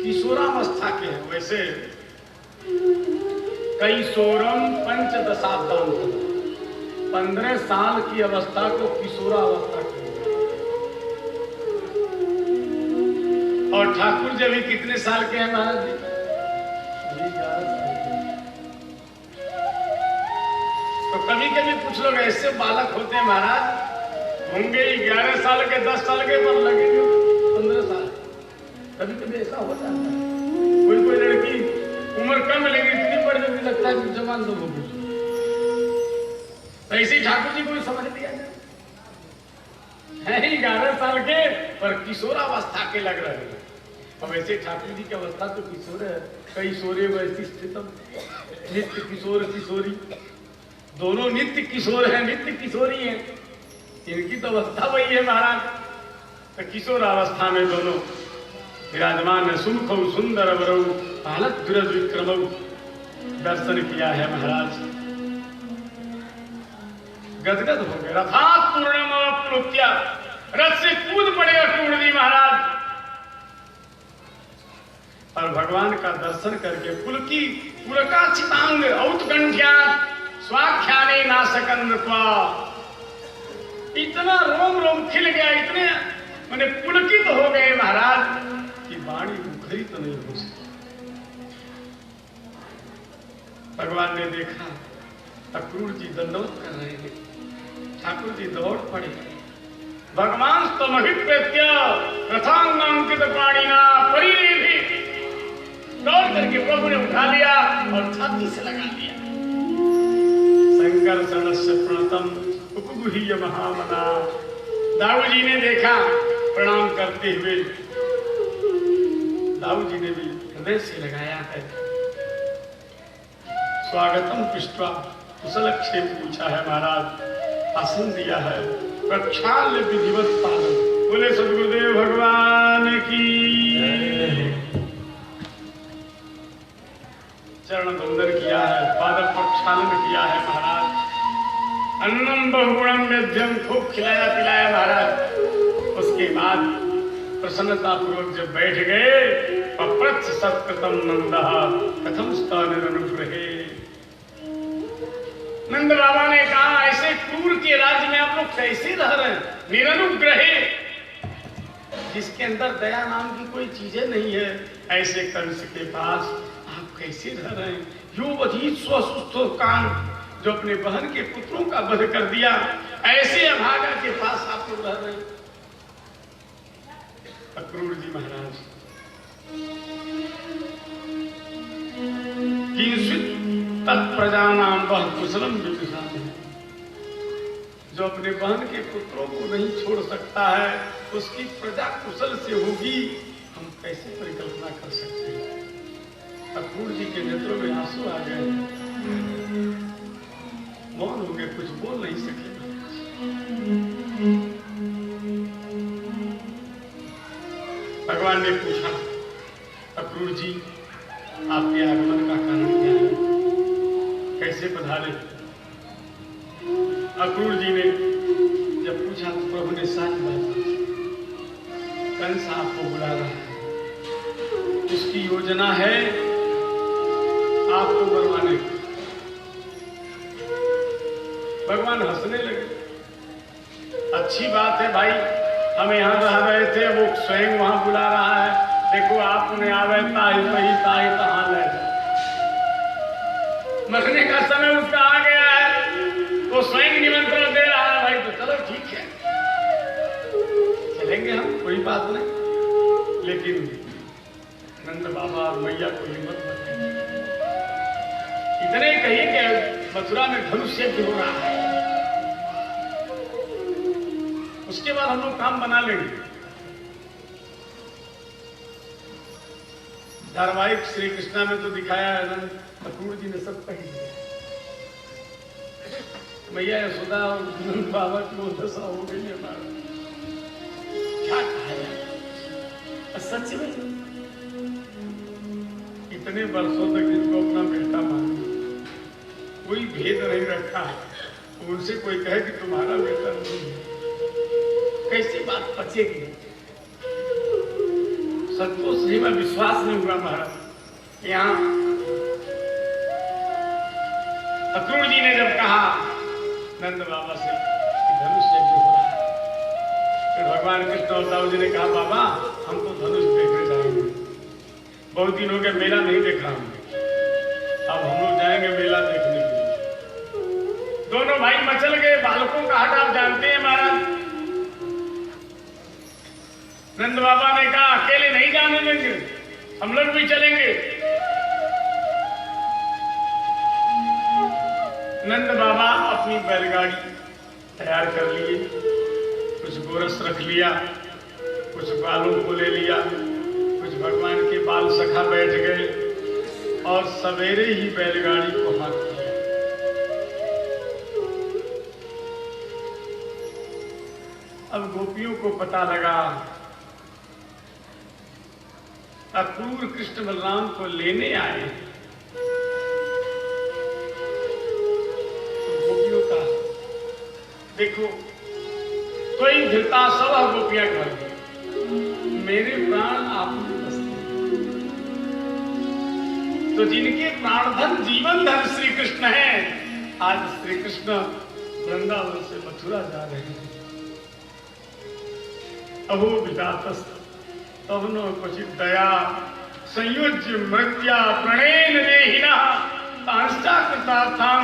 [SPEAKER 1] किशोरावस्था के हैं। वैसे कैशोरम पंचदशाब्दाम, 15 साल की अवस्था को किशोरावस्था कहते हैं। और ठाकुर जी अभी कितने साल के हैं महाराज जी? 11 साल के। तो कभी कभी कुछ लोग ऐसे बालक होते हैं महाराज, होंगे 11 साल के, 10 साल के, पर लगेंगे 15 साल। कभी कभी ऐसा हो जाता है। कोई कोई लड़की उम्र कम लेगी, इतनी बड़ी जल्दी लगता है कि जवान तो हो गई। तो ऐसे ठाकुर जी को समझ लिया जाए, है ही 11 साल के पर किशोरावस्था के लग रहे हैं। और वैसे ठाकुर जी की अवस्था तो किशोर है। कई सोरे वैसी स्थितम, नित्य किशोर किशोरी, दोनों नित्य किशोर हैं, नित्य किशोरी हैं। इनकी तो अवस्था वही है महाराज। तो किशोरावस्था में दोनों विराजमान है। सुमुखौ सुंदर वरौ हालत विरज विक्रमौ, दर्शन किया है महाराज। गदगद हो गए। रथात पूर्णमप्लुत्य, रथ से कूद पड़े अक्रूर जी महाराज। और भगवान का दर्शन करके पुलकाचितांग औत्कंठ्यात् स्वाख्याने नासकन्नत्वा, इतना रोम रोम खिल गया, इतने मैंने पुलकित हो गए महाराज कि वाणी मुखरी तो नहीं हो सकती। भगवान ने देखा अक्रूर जी दंडवत कर रहे हैं, ठाकुर जी दौड़ पड़े। भगवान स्तमभिप्रेत्य रथांगांकित प्राणिना परिरेभि, दौड़ करके प्रभु ने उठा लिया और छाती से लगा दिया। संकर्षणस्य प्रणतम उपगुह्य महामना, दाऊ जी ने देखा प्रणाम करते हुए, दाऊ जी ने भी हृदय से लगाया है। स्वागतम पृष्ठा, कुशलक्षेम पूछा है महाराज, आसन दिया है, प्रक्षाल्य विधिवत पालन। बोले सद्गुरुदेव भगवान की। चरण बंदन किया है, पाद प्रक्षालन किया है महाराज। अन्नम बहुगुणम वेद्यम, खूब खिलाया पिलाया महाराज। उसके बाद प्रसन्नता पूर्वक जब बैठ गए, पप्रच्छ सत्कृतम नंदः कथम स्तनिरनुग्रहे। नंद बाबा ने कहा, ऐसे क्रूर के राज्य में आप लोग कैसे रह रहे हैं? निरनुग्रहे, जिसके अंदर दया नाम की कोई चीजें नहीं है, ऐसे कंस के पास आप कैसे रह रहे हैं? यो वधीत स्वसुस्थो कान, जो अपने बहन के पुत्रों का वध कर दिया, ऐसे अभागा के पास आप लोग रह रहे हैं। अक्रूर जी महाराज किंचित तत्प्रजानाम वह कुशलम विदुषामि, जो अपने बहन के पुत्रों को नहीं छोड़ सकता है, उसकी प्रजा कुशल से होगी, हम कैसे परिकल्पना कर सकते हैं? अक्रूर जी के नेत्रों में आंसू आ गए, मौन हो गए, कुछ बोल नहीं सके। भगवान ने पूछा, अक्रूर जी आपके आगमन का कारण क्या है? कैसे पधारे? अक्रूर जी ने जब पूछा तो प्रभु ने सारी बात की। कंस आपको बुला रहा है, उसकी योजना है आपको मरवाने की। भगवान हंसने लगे। अच्छी बात है भाई, हम यहाँ रह रहे थे, वो स्वयं वहां बुला रहा है। देखो आप उन्हें आवे ताही ताही ताही तहाँ ले जाए। मरने का समय उसका आ गया है, वो स्वयं निमंत्रण दे रहा है भाई, तो चलो ठीक है चलेंगे हम, कोई बात नहीं। लेकिन नंद बाबा और मैया को हिम्मत मत करिए, इतने कहिए कि मथुरा में धनुष यज्ञ हो रहा है, उसके बाद हम लोग काम बना लेंगे। धारावाहिक श्री कृष्णा में तो दिखाया है ना, अक्रूर जी ने सब कह दिया, मैया यशोदा और नंद बाबा की वो दशा हो गई है हमारा, क्या कहा जाए। सच में इतने वर्षों तक जिनको अपना बेटा माना, कोई भेद नहीं रखा है, उनसे कोई कहे कि तुम्हारा बेटा नहीं है, कैसी बात पचेगी। संतोष जी में विश्वास नहीं हुआ महाराज। यहाँ अक्रूर जी ने जब कहा नंद बाबा से कि धनुष यज्ञ हो रहा है, फिर भगवान कृष्ण और दाऊ जी ने कहा बाबा हम तो धनुष देखने जाएंगे, बहुत दिन हो गए मेला नहीं देखा हमने, अब हम लोग जाएंगे मेला देखने के लिए। दोनों भाई मचल गए, बालकों का हाथ आप जानते हैं महाराज। नंद बाबा ने कहा अकेले नहीं जाने देंगे, हम लोग भी चलेंगे। नंद बाबा अपनी बैलगाड़ी तैयार कर लिए, कुछ गोरस रख लिया, कुछ बालों को ले लिया, कुछ भगवान के बाल सखा बैठ गए और सवेरे ही बैलगाड़ी को हाथ किया। अब गोपियों को पता लगा अक्रूर कृष्ण बलराम को लेने आए, तो गोपियों का देखो, कोई धृता सब गोपियां कर दी, मेरे प्राण आप बसते, तो जिनके प्राणधन जीवन धन श्री कृष्ण है, आज श्री कृष्ण वृंदावन से मथुरा जा रहे हैं। अहो विधातस्त तब नो क्वचित दया संयोज्य मृत्या प्रणेन देहिना तांस्ता कृतार्थां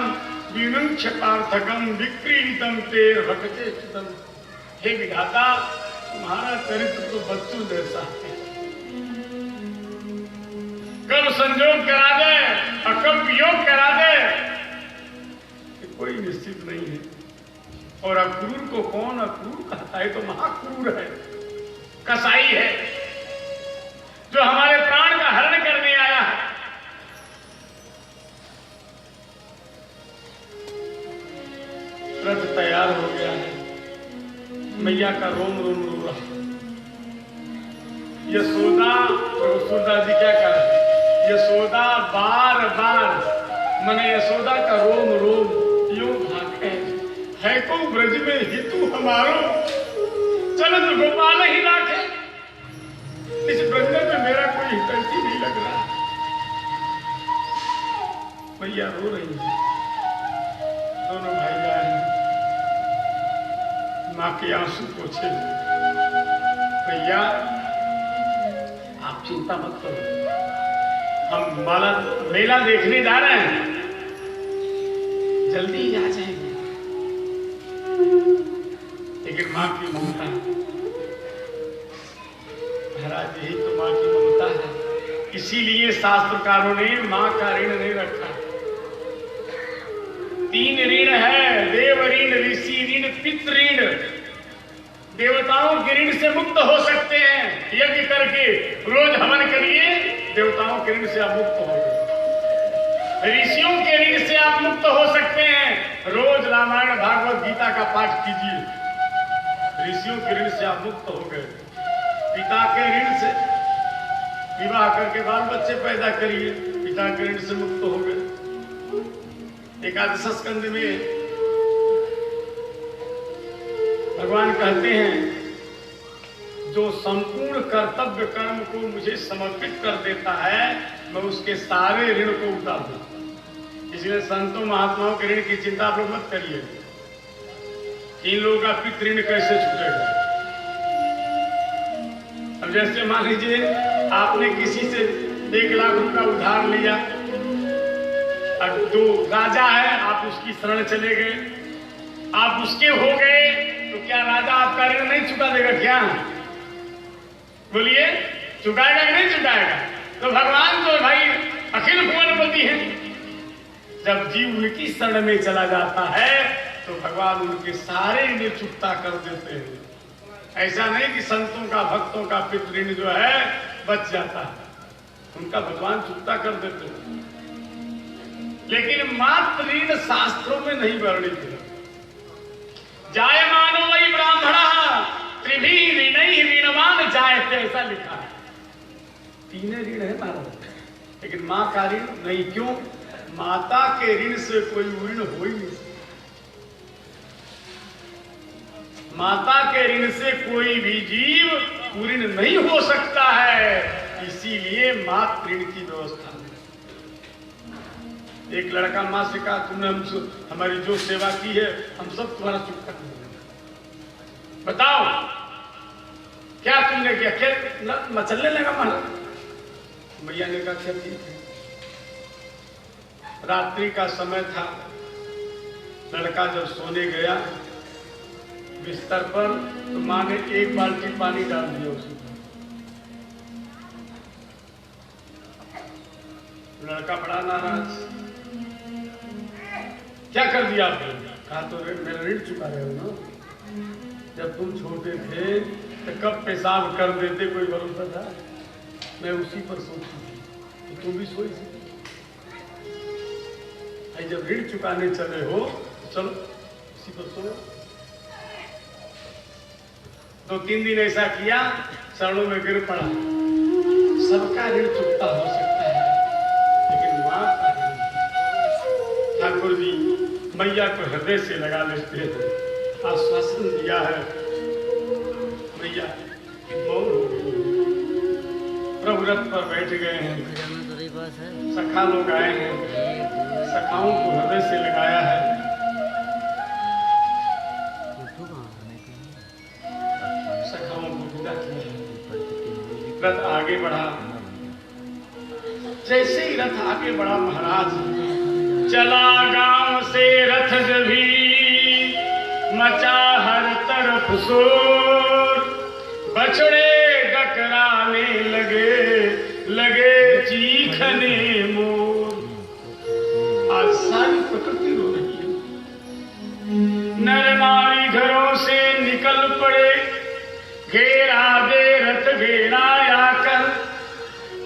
[SPEAKER 1] विमुक्ष पार्थकम विक्रीडितम तेर भक्तेष्टितम। हे विधाता, तुम्हारा चरित्र तो बच्चों जैसा है, कब संजोग करा दे और कब वियोग करा दे कोई निश्चित नहीं है। और अक्रूर को कौन अक्रूर कहता है, तो महाक्रूर है, कसाई है, जो हमारे प्राण का हरण करने आया है। रथ तैयार हो गया है, मैया का रोम रोम रो रहा। यशोदा जी क्या कर रहे हैं, यशोदा बार बार मने यशोदा का रोम रोम यूं भागे है को ब्रज में हितु हमारो चलत गोपाल ही राखे। इस ब्रजन में मेरा कोई हितैषी नहीं लग रहा। मैया रो रही है, दोनों भाई आए हैं, मां के आंसू पोछे। भैया आप चिंता मत करो, हम मेला देखने जा रहे हैं, जल्दी ही आ जाएंगे। लेकिन मां की ममता, महाराज यही तो मां की ममता है, इसीलिए शास्त्रकारों ने मां का ऋण नहीं रखा। 3 ऋण है, देव ऋण, ऋषि ऋण, पितृ ऋण। देवताओं के ऋण से मुक्त हो सकते हैं, यज्ञ करके रोज हवन करिए, देवताओं के ऋण से आप मुक्त हो गए। ऋषियों के ऋण से आप मुक्त हो सकते हैं, रोज रामायण भागवत गीता का पाठ कीजिए, ऋषियों के ऋण से आप मुक्त हो गए। पिता के ऋण से विवाह करके बाल बच्चे पैदा करिए, पिता के ऋण से मुक्त हो गए। एकादश स्कंद में भगवान कहते हैं, जो संपूर्ण कर्तव्य कर्म को मुझे समर्पित कर देता है, मैं उसके सारे ऋण को उतार दूं। इसलिए संतों महात्माओं के ऋण की चिंता आप लोग मत करिए। इन लोगों का पितृ ऋण कैसे छूटेगा? अब जैसे मान लीजिए आपने किसी से 1 लाख रुपया उधार लिया, अब दो राजा है, आप उसकी शरण चले गए, आप उसके हो गए, तो क्या राजा आपका ऋण नहीं चुका देगा क्या? बोलिए, चुकाएगा कि नहीं चुकाएगा? तो भगवान तो भाई अखिल भुवनपति है। जब जीव उनकी शरण में चला जाता है तो भगवान उनके सारे ऋण चुकता कर देते हैं। ऐसा नहीं कि संतों का, भक्तों का पितृ जो है बच जाता है, उनका भगवान चुकता कर देते हैं। लेकिन मात्र ऋण शास्त्रों में नहीं वर्णित है। जायमानो वही ब्राह्मणा त्रिभी ऋणैः ऋणवान जायते, ऐसा लिखा है। तीन ऋण है महाराज, लेकिन मां का ऋण नहीं। क्यों? माता के ऋण से कोई ऋण हो ही नहीं सकता। माता के ऋण से कोई भी जीव ऋण नहीं हो सकता है, इसीलिए मातृ ऋण की व्यवस्था है। एक लड़का मां से कहा, तुमने हमारी जो सेवा की है हम सब तुम्हारा चुकता कर देंगे, बताओ क्या तुमने किया? क्या मचलने लगा महाराज। मैया ने कहा, क्या ठीक है। रात्रि का समय था, लड़का जब सोने गया बिस्तर पर, तो मां ने एक बाल्टी पानी डाल दिया उसी पर। लड़का बड़ा नाराज, क्या कर दिया आपने? कहा, तो मेरा ऋण चुका रहे हो ना। जब तुम छोटे थे तो कब पेशाब कर देते, कोई भरोसा था? मैं उसी पर सोचती थी, तो तुम भी सोई थी। जब ऋण चुकाने चले हो तो चलो उसी पर सो। 2-3 दिन ऐसा किया, चरणों में गिर पड़ा। सबका ऋण चुकता हो सकता है, लेकिन मां का ऋण। ठाकुर जी मैया को हृदय से लगा लेते हैं, आश्वासन दिया है। मैया मौन हो गई, प्रभु रथ पर बैठ गए हैं, सखा लोग आए हैं, सखाओं को हृदय से लगाया है। सखाओं को विदा किया, रथ आगे बढ़ा। जैसे ही रथ आगे बढ़ा महाराज, चला गांव से रथ भी, मचा हर तरफ शोर, बछड़े डकराने लगे चीखने मोर। आज सारी प्रकृति रो रही है। नर नारी घरों से निकल पड़े, घेरा दे रथ घेरा आकर,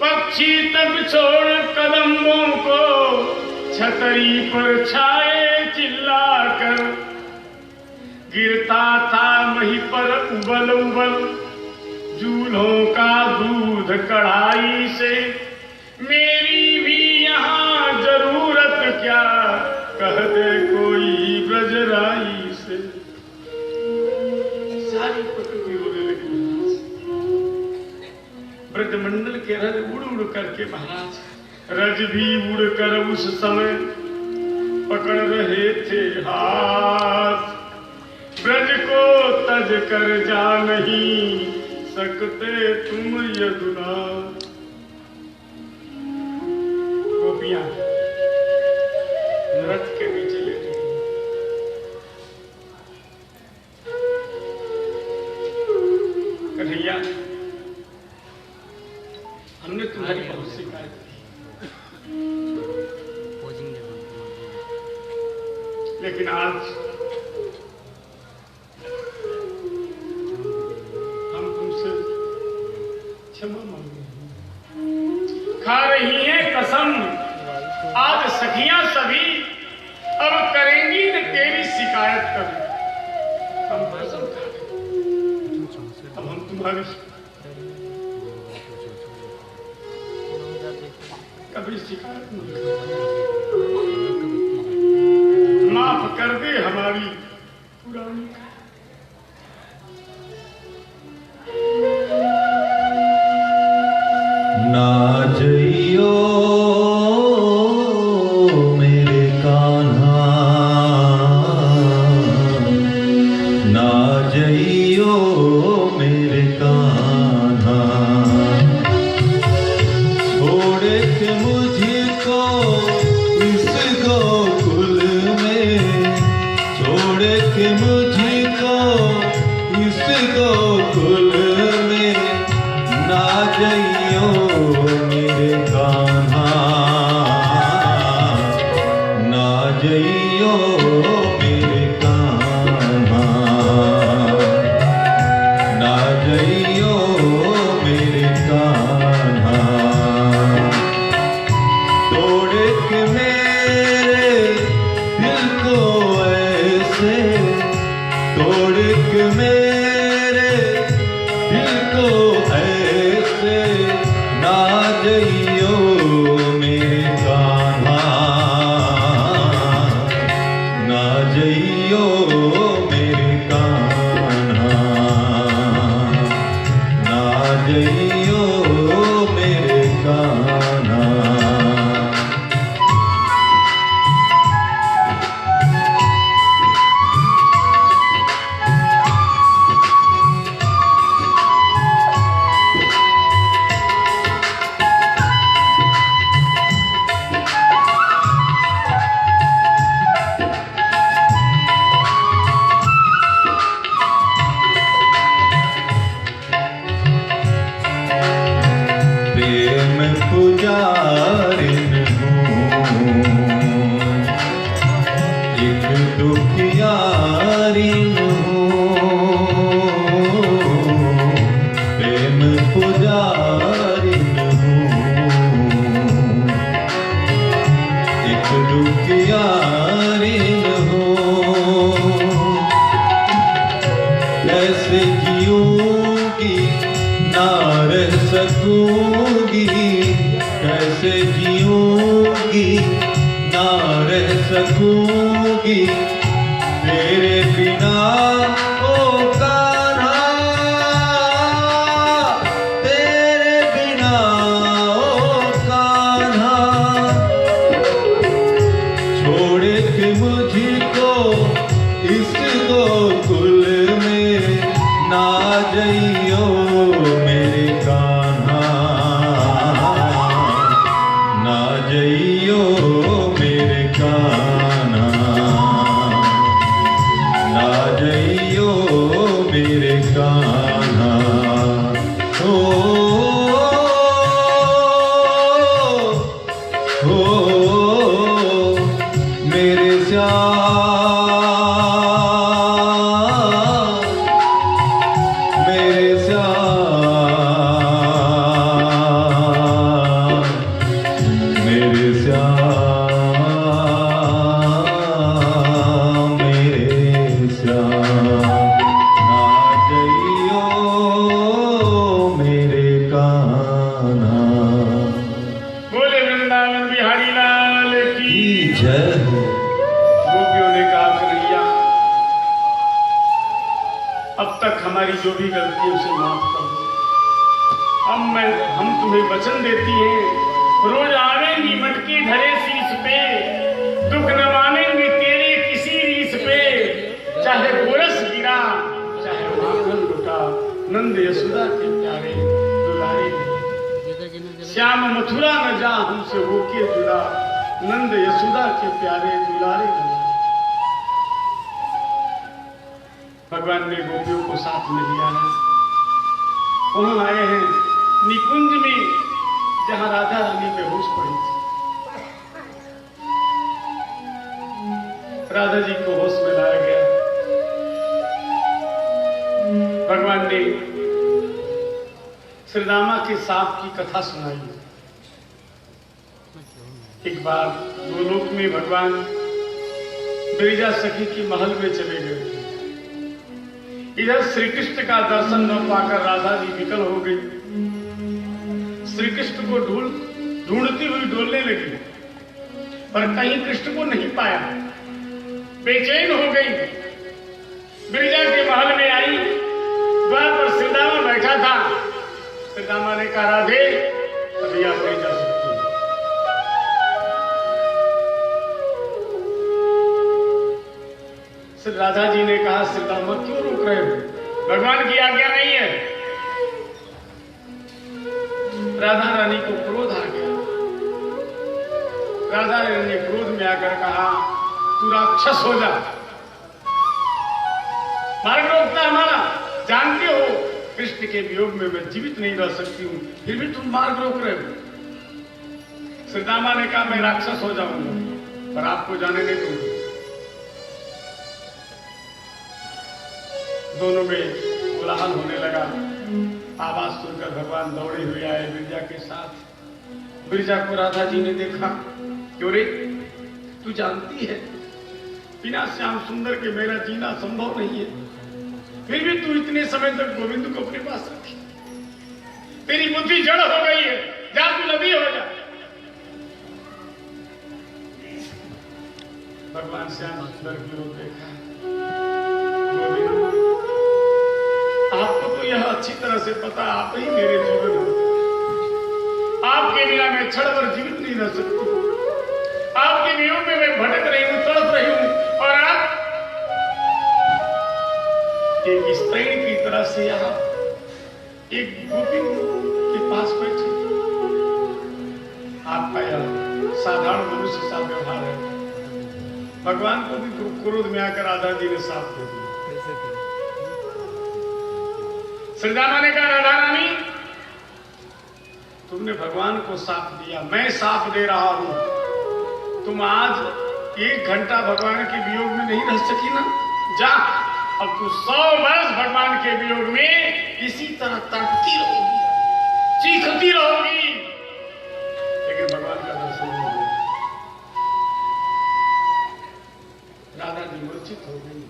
[SPEAKER 1] पक्षी तब छोड़ कदम्बों को, छतरी पर छाए चिल्लाकर। गिरता था वहीं पर उबल उबल, चूल्हों का दूध कढ़ाई से, मेरी भी यहाँ जरूरत क्या, कह दे कोई ब्रजराई से। सारी प्रकृति रोने लगी। ब्रजमंडल के रज उड़ उड़ करके महाराज, रज भी उड़कर उस समय पकड़ रहे थे हाथ। ब्रज को तज कर जा नहीं सकते तुम यदुना। गोपियां रथ के नीचे लेटी, कन्हैया हमने तुम्हारी बहुत शिकायत की, लेकिन आज हम तुमसे क्षमा मांग रहे हैं। खा रही हैं कसम आज सखियां सभी, अब करेंगी न तेरी शिकायत कभी। हम कसम खा रहे, अब हम तुम्हारी कभी शिकायत नहीं करेंगे। माफ कर दे हमारी पुरानी।
[SPEAKER 2] ना जइयो मेरे कान्हा, ना जइयो मेरे कान्हा, छोड़ के मुझको इस तोड़ के मेरे दिल को ऐसे, तोड़ के मेरे दिल को ऐसे, ना जइयो मेरे कान्हा, ना जइयो मेरे कान्हा, ना जइयो मेरे कान्हा। प्रेम पुजारिन हूँ, एक दुखियारिन हूँ, प्रेम पुजारिन हूँ, एक दुखियारिन हूँ। कैसे जीऊंगी ना रह सकूंगी, कैसे जीऊंगी ना रह सकूंगी तेरे बिना ओ कान्हा, तेरे बिना ओ कान्हा। छोड़ के मुझको इस गोकुल में, ना जइयो मेरे कान्हा, ना जइयो मेरे कान्हा, ना जइयो मेरे कान्हा। ओ मेरे श्याम, मेरे श्याम, मेरे श्याम, मेरे श्याम, ना जइयो मेरे कान्हा।
[SPEAKER 1] बोले वृंदावन बिहारी लाल की
[SPEAKER 2] जय हो।
[SPEAKER 1] गोपियों ने कहा कन्हैया, अब तक हमारी जो भी गलती है उसे माफ कर दो। हम तुम्हें वचन देती हैं, रोज आवेंगी मटकी धरे शीश पे, दुख न मानेंगे तेरे किसी रीस पे। चाहे गोरस गिरा चाहे माखन लुटा, नंद यशोदा के प्यारे दुलारे ने। श्याम मथुरा न जा हमसे होके जुड़ा, नंद यशोदा के प्यारे दुलारे ने। भगवान ने गोपियों को साथ में लिया है। वहां आए हैं निकुंज में, जहां राधा रानी बेहोश पड़ी थी। राधा जी को होश में लाया गया। भगवान ने श्रीरामा के सांप की कथा सुनाई। एक बार गोलोक में भगवान गिरिजा सखी की महल में चले गए। इधर श्री कृष्ण का दर्शन न पाकर राधा जी विकल हो गई। श्री कृष्ण को ढूंढती हुई डोलने लगी, पर कहीं कृष्ण को नहीं पाया। बेचैन हो गई। गिरिजा के महल में आई, द्वार पर श्रीदामा बैठा था। श्रीदामा ने कहा, राधे अभी आप नहीं जा सकती। राधा जी ने कहा, श्रीदामा क्यों रुक रहे हो? भगवान की आज्ञा नहीं है। राधा रानी को क्रोध आ गया। राधा रानी ने क्रोध में आकर कहा, तू राक्षस हो जा, मार्ग रोकता हमारा। जानते हो कृष्ण के वियोग में मैं जीवित नहीं रह सकती हूँ, फिर भी तुम मार्ग रोक रहे हो। श्रीदामा ने कहा, मैं राक्षस हो जाऊंगा पर आपको जाने नहीं दूंगा। दोनों में कोलाहल होने लगा। आवाज सुनकर भगवान दौड़े हुए आए गिरिजा के साथ। बिरजा को राधा जी ने देखा, क्यों रे, तू जानती है बिना श्याम सुंदर के मेरा जीना संभव नहीं है, फिर भी तू इतने समय तक गोविंद को अपने पास रखी। तेरी बुद्धि जड़ हो गई है, जा तू नदी हो जा। भगवान श्याम सुंदर की ओर देखा, गोविंद आपको तो यह अच्छी तरह से पता, आप ही मेरे जीवन हो, आपके बिना मैं क्षण भर जीवित नहीं रह सकती, आपके वियोग में मैं भटक रही हूं, तड़प रही हूं, और आप एक स्त्री की तरह से यहां एक गोपी के पास बैठे। आपका यह साधारण मनुष्य सा व्यवहार है। भगवान को भी क्रोध में आकर राधा जी ने साफ दे दिया। श्रीदामा ने कहा, राधा रानी तुमने भगवान को साफ दिया, मैं साफ दे रहा हूं। तुम आज 1 घंटा भगवान के वियोग में नहीं रह सकी ना, जा अब तू 100 वर्ष भगवान के वियोग में इसी तरह तड़पती रहोगी, चीखती रहोगी, लेकिन भगवान का दर्शन नहीं होगा। राधा जी मूर्छित हो गई,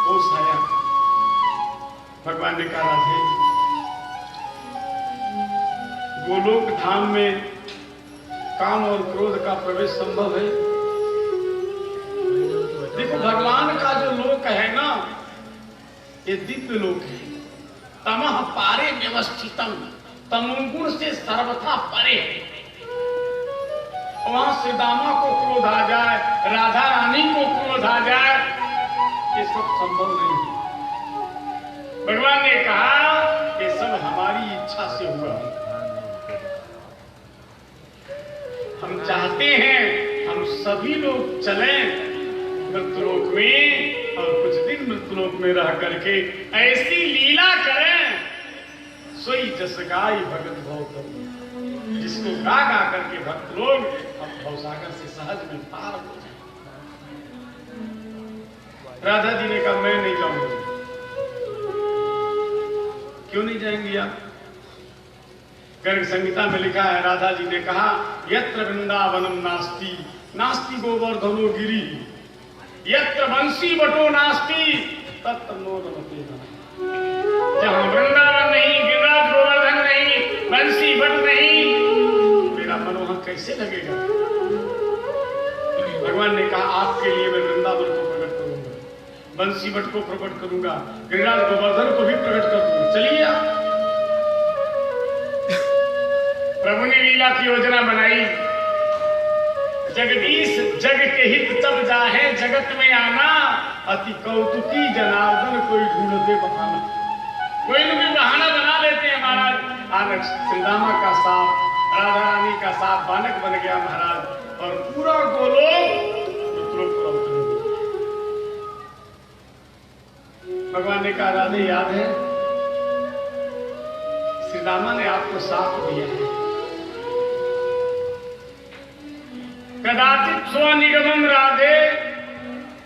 [SPEAKER 1] होश आया। भगवान ने कहा, राधे गोलोक धाम में काम और क्रोध का प्रवेश संभव है? देखो भगवान का जो लोक है ना, ये दिव्य लोक है। तमः पारे व्यवस्थितम, तमोगुण से सर्वथा परे है। वहां श्रीदामा को क्रोध आ जाए, राधा रानी को क्रोध आ जाए, ये सब संभव नहीं है। भगवान ने कहा ये सब हमारी इच्छा से हुआ। हम चाहते हैं हम सभी लोग चलें मृत्युलोक में, और कुछ दिन मृत्युलोक में रह करके ऐसी लीला करें, सोई जस गाय भगत भव करो, जिसको गा गा करके भक्त लोग हम भवसागर से सहज में पार हो जाए। राधा जी ने कहा, मैं नहीं जाऊंगी। क्यों नहीं जाएंगी आप? गर्ग संहिता में लिखा है, राधा जी ने कहा, यत्र वृंदावनम नास्ति नास्ति गोवर्धनो गिरी, यत्र बंसी बटो नास्ति तत्र नो रमते नमः। जहां वृंदावन नहीं, गिरिराज गोवर्धन नहीं, बंसी बट नहीं, मेरा मन वहां कैसे लगेगा? भगवान ने कहा, आपके लिए मैं वृंदावन को प्रकट करूंगा, बंसी बट को प्रकट करूंगा, गिरिराज गोवर्धन को भी प्रकट कर दूंगा, चलिए आप। प्रभु ने लीला की योजना बनाई, जगदीश जग के हित तब जाहे जगत में आना, अति कौतुकी जनार्दन कोई ढूंढते बहाना। कोई न कोई बहाना बना लेते हैं महाराज। आज श्रीदामा का साथ, राधा रानी का साथ बानक बन गया महाराज, और पूरा गोलोक भगवान ने कहा, राधे याद है श्रीदामा ने आपको साथ दिया है, कदाचित स्वनिगमम राधे,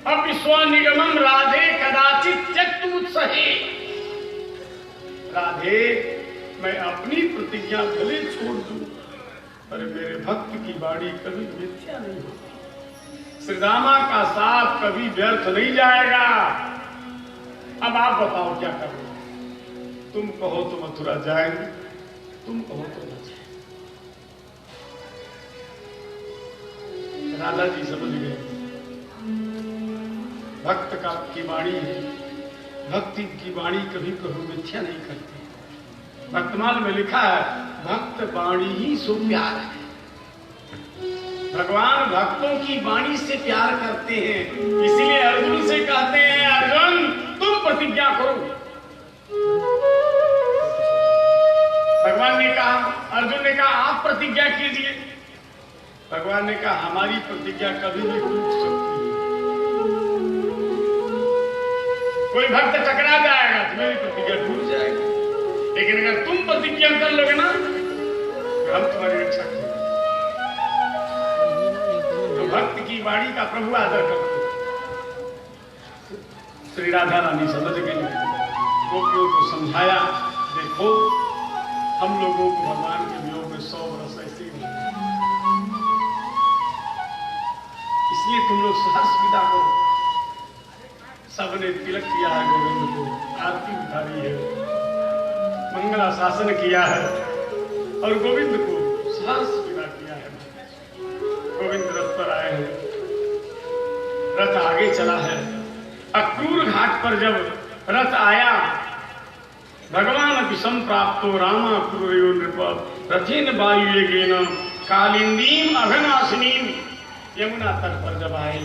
[SPEAKER 1] अब स्वनिगमम राधे कदाचित त्यक्तुमुत्सहे। राधे मैं अपनी प्रतिज्ञा भले छोड़ दूं, पर मेरे भक्त की वाणी कभी मिथ्या नहीं होती। श्रीदामा का साथ कभी व्यर्थ नहीं जाएगा। अब आप बताओ क्या करो? तुम कहो तो मथुरा जाएंगे, तुम कहो तो न जाए। राधा जी समझ गए, भक्त का की वाणी है, भक्ति की वाणी कभी कभी मिथ्या नहीं करती। वर्तमान में लिखा है, भक्त वाणी ही सो प्यार है। भगवान भक्तों की वाणी से प्यार करते हैं, इसीलिए अर्जुन से कहते हैं, अर्जुन तुम प्रतिज्ञा करो। भगवान ने कहा, अर्जुन ने कहा आप प्रतिज्ञा कीजिए। भगवान ने कहा हमारी प्रतिज्ञा कभी भी टूट सकती है। कोई भक्त टकरा जाएगा तो मेरी प्रतिज्ञा टूट जाएगी, लेकिन अगर तुम प्रतिज्ञा कर लोगे ना तो हम तुम्हारी रक्षा करेंगे। तो भक्त की वाणी का प्रभु आदर करते। श्री राधा रानी समझ गई, गोपियों को समझाया, देखो हम लोगों को भगवान के वियोग में 100 वर्ष ऐसे ही नहीं। इसलिए तुम लोग सहर्ष विदा करो। सबने तिलक किया है गोविंद को, आरती उतारी है, मंगलाशासन किया है और गोविंद को सहर्ष विदा किया है। गोविंद रथ पर आए हैं, रथ आगे चला है। अक्रूर घाट पर जब रथ आया, भगवान विषम प्राप्तो रामा क्रूरयो नृप रथेन वायुवेगेन कालिंदीम अघनाशिनीम, यमुना तट पर जब आए।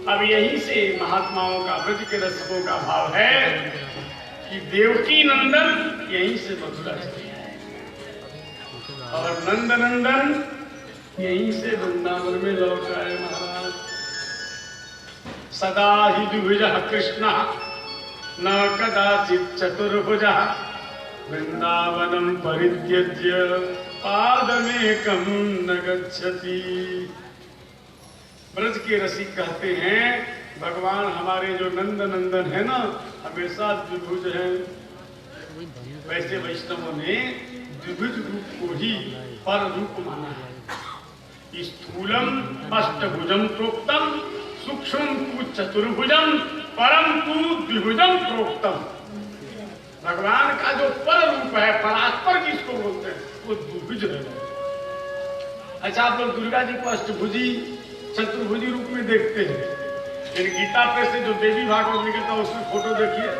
[SPEAKER 1] अब यहीं से महात्माओं का, ब्रज के रसिकों का भाव है कि देवकी नंदन यहीं से मथुरा चले आए और नंद नंदन यहीं से वृंदावन में लौट आए। महाराज सदा ही द्विभुज कृष्ण न कदाचित चतुर्भुज, वृंदावनम परित्यज्य पादमेकं न गच्छति। ब्रज के रसिक कहते हैं भगवान हमारे जो नंद नंदन है ना, हमेशा द्विभुज है। वैसे वैष्णवों ने द्विभुज रूप को ही पर रूप माना है। स्थूलम अष्टभुजम प्रोक्तम, सूक्ष्म तु चतुर्भुजम, परम तु द्विभुजम प्रोक्तम। भगवान का जो पर रूप है, परात्पर जिसको बोलते हैं, वो द्विभुज है। अच्छा, आप लोग दुर्गा जी को अष्टभुजी चतुर्भुजी रूप में देखते हैं, लेकिन गीता पे से जो देवी भागवत निकलता है उसमें फोटो देखिए।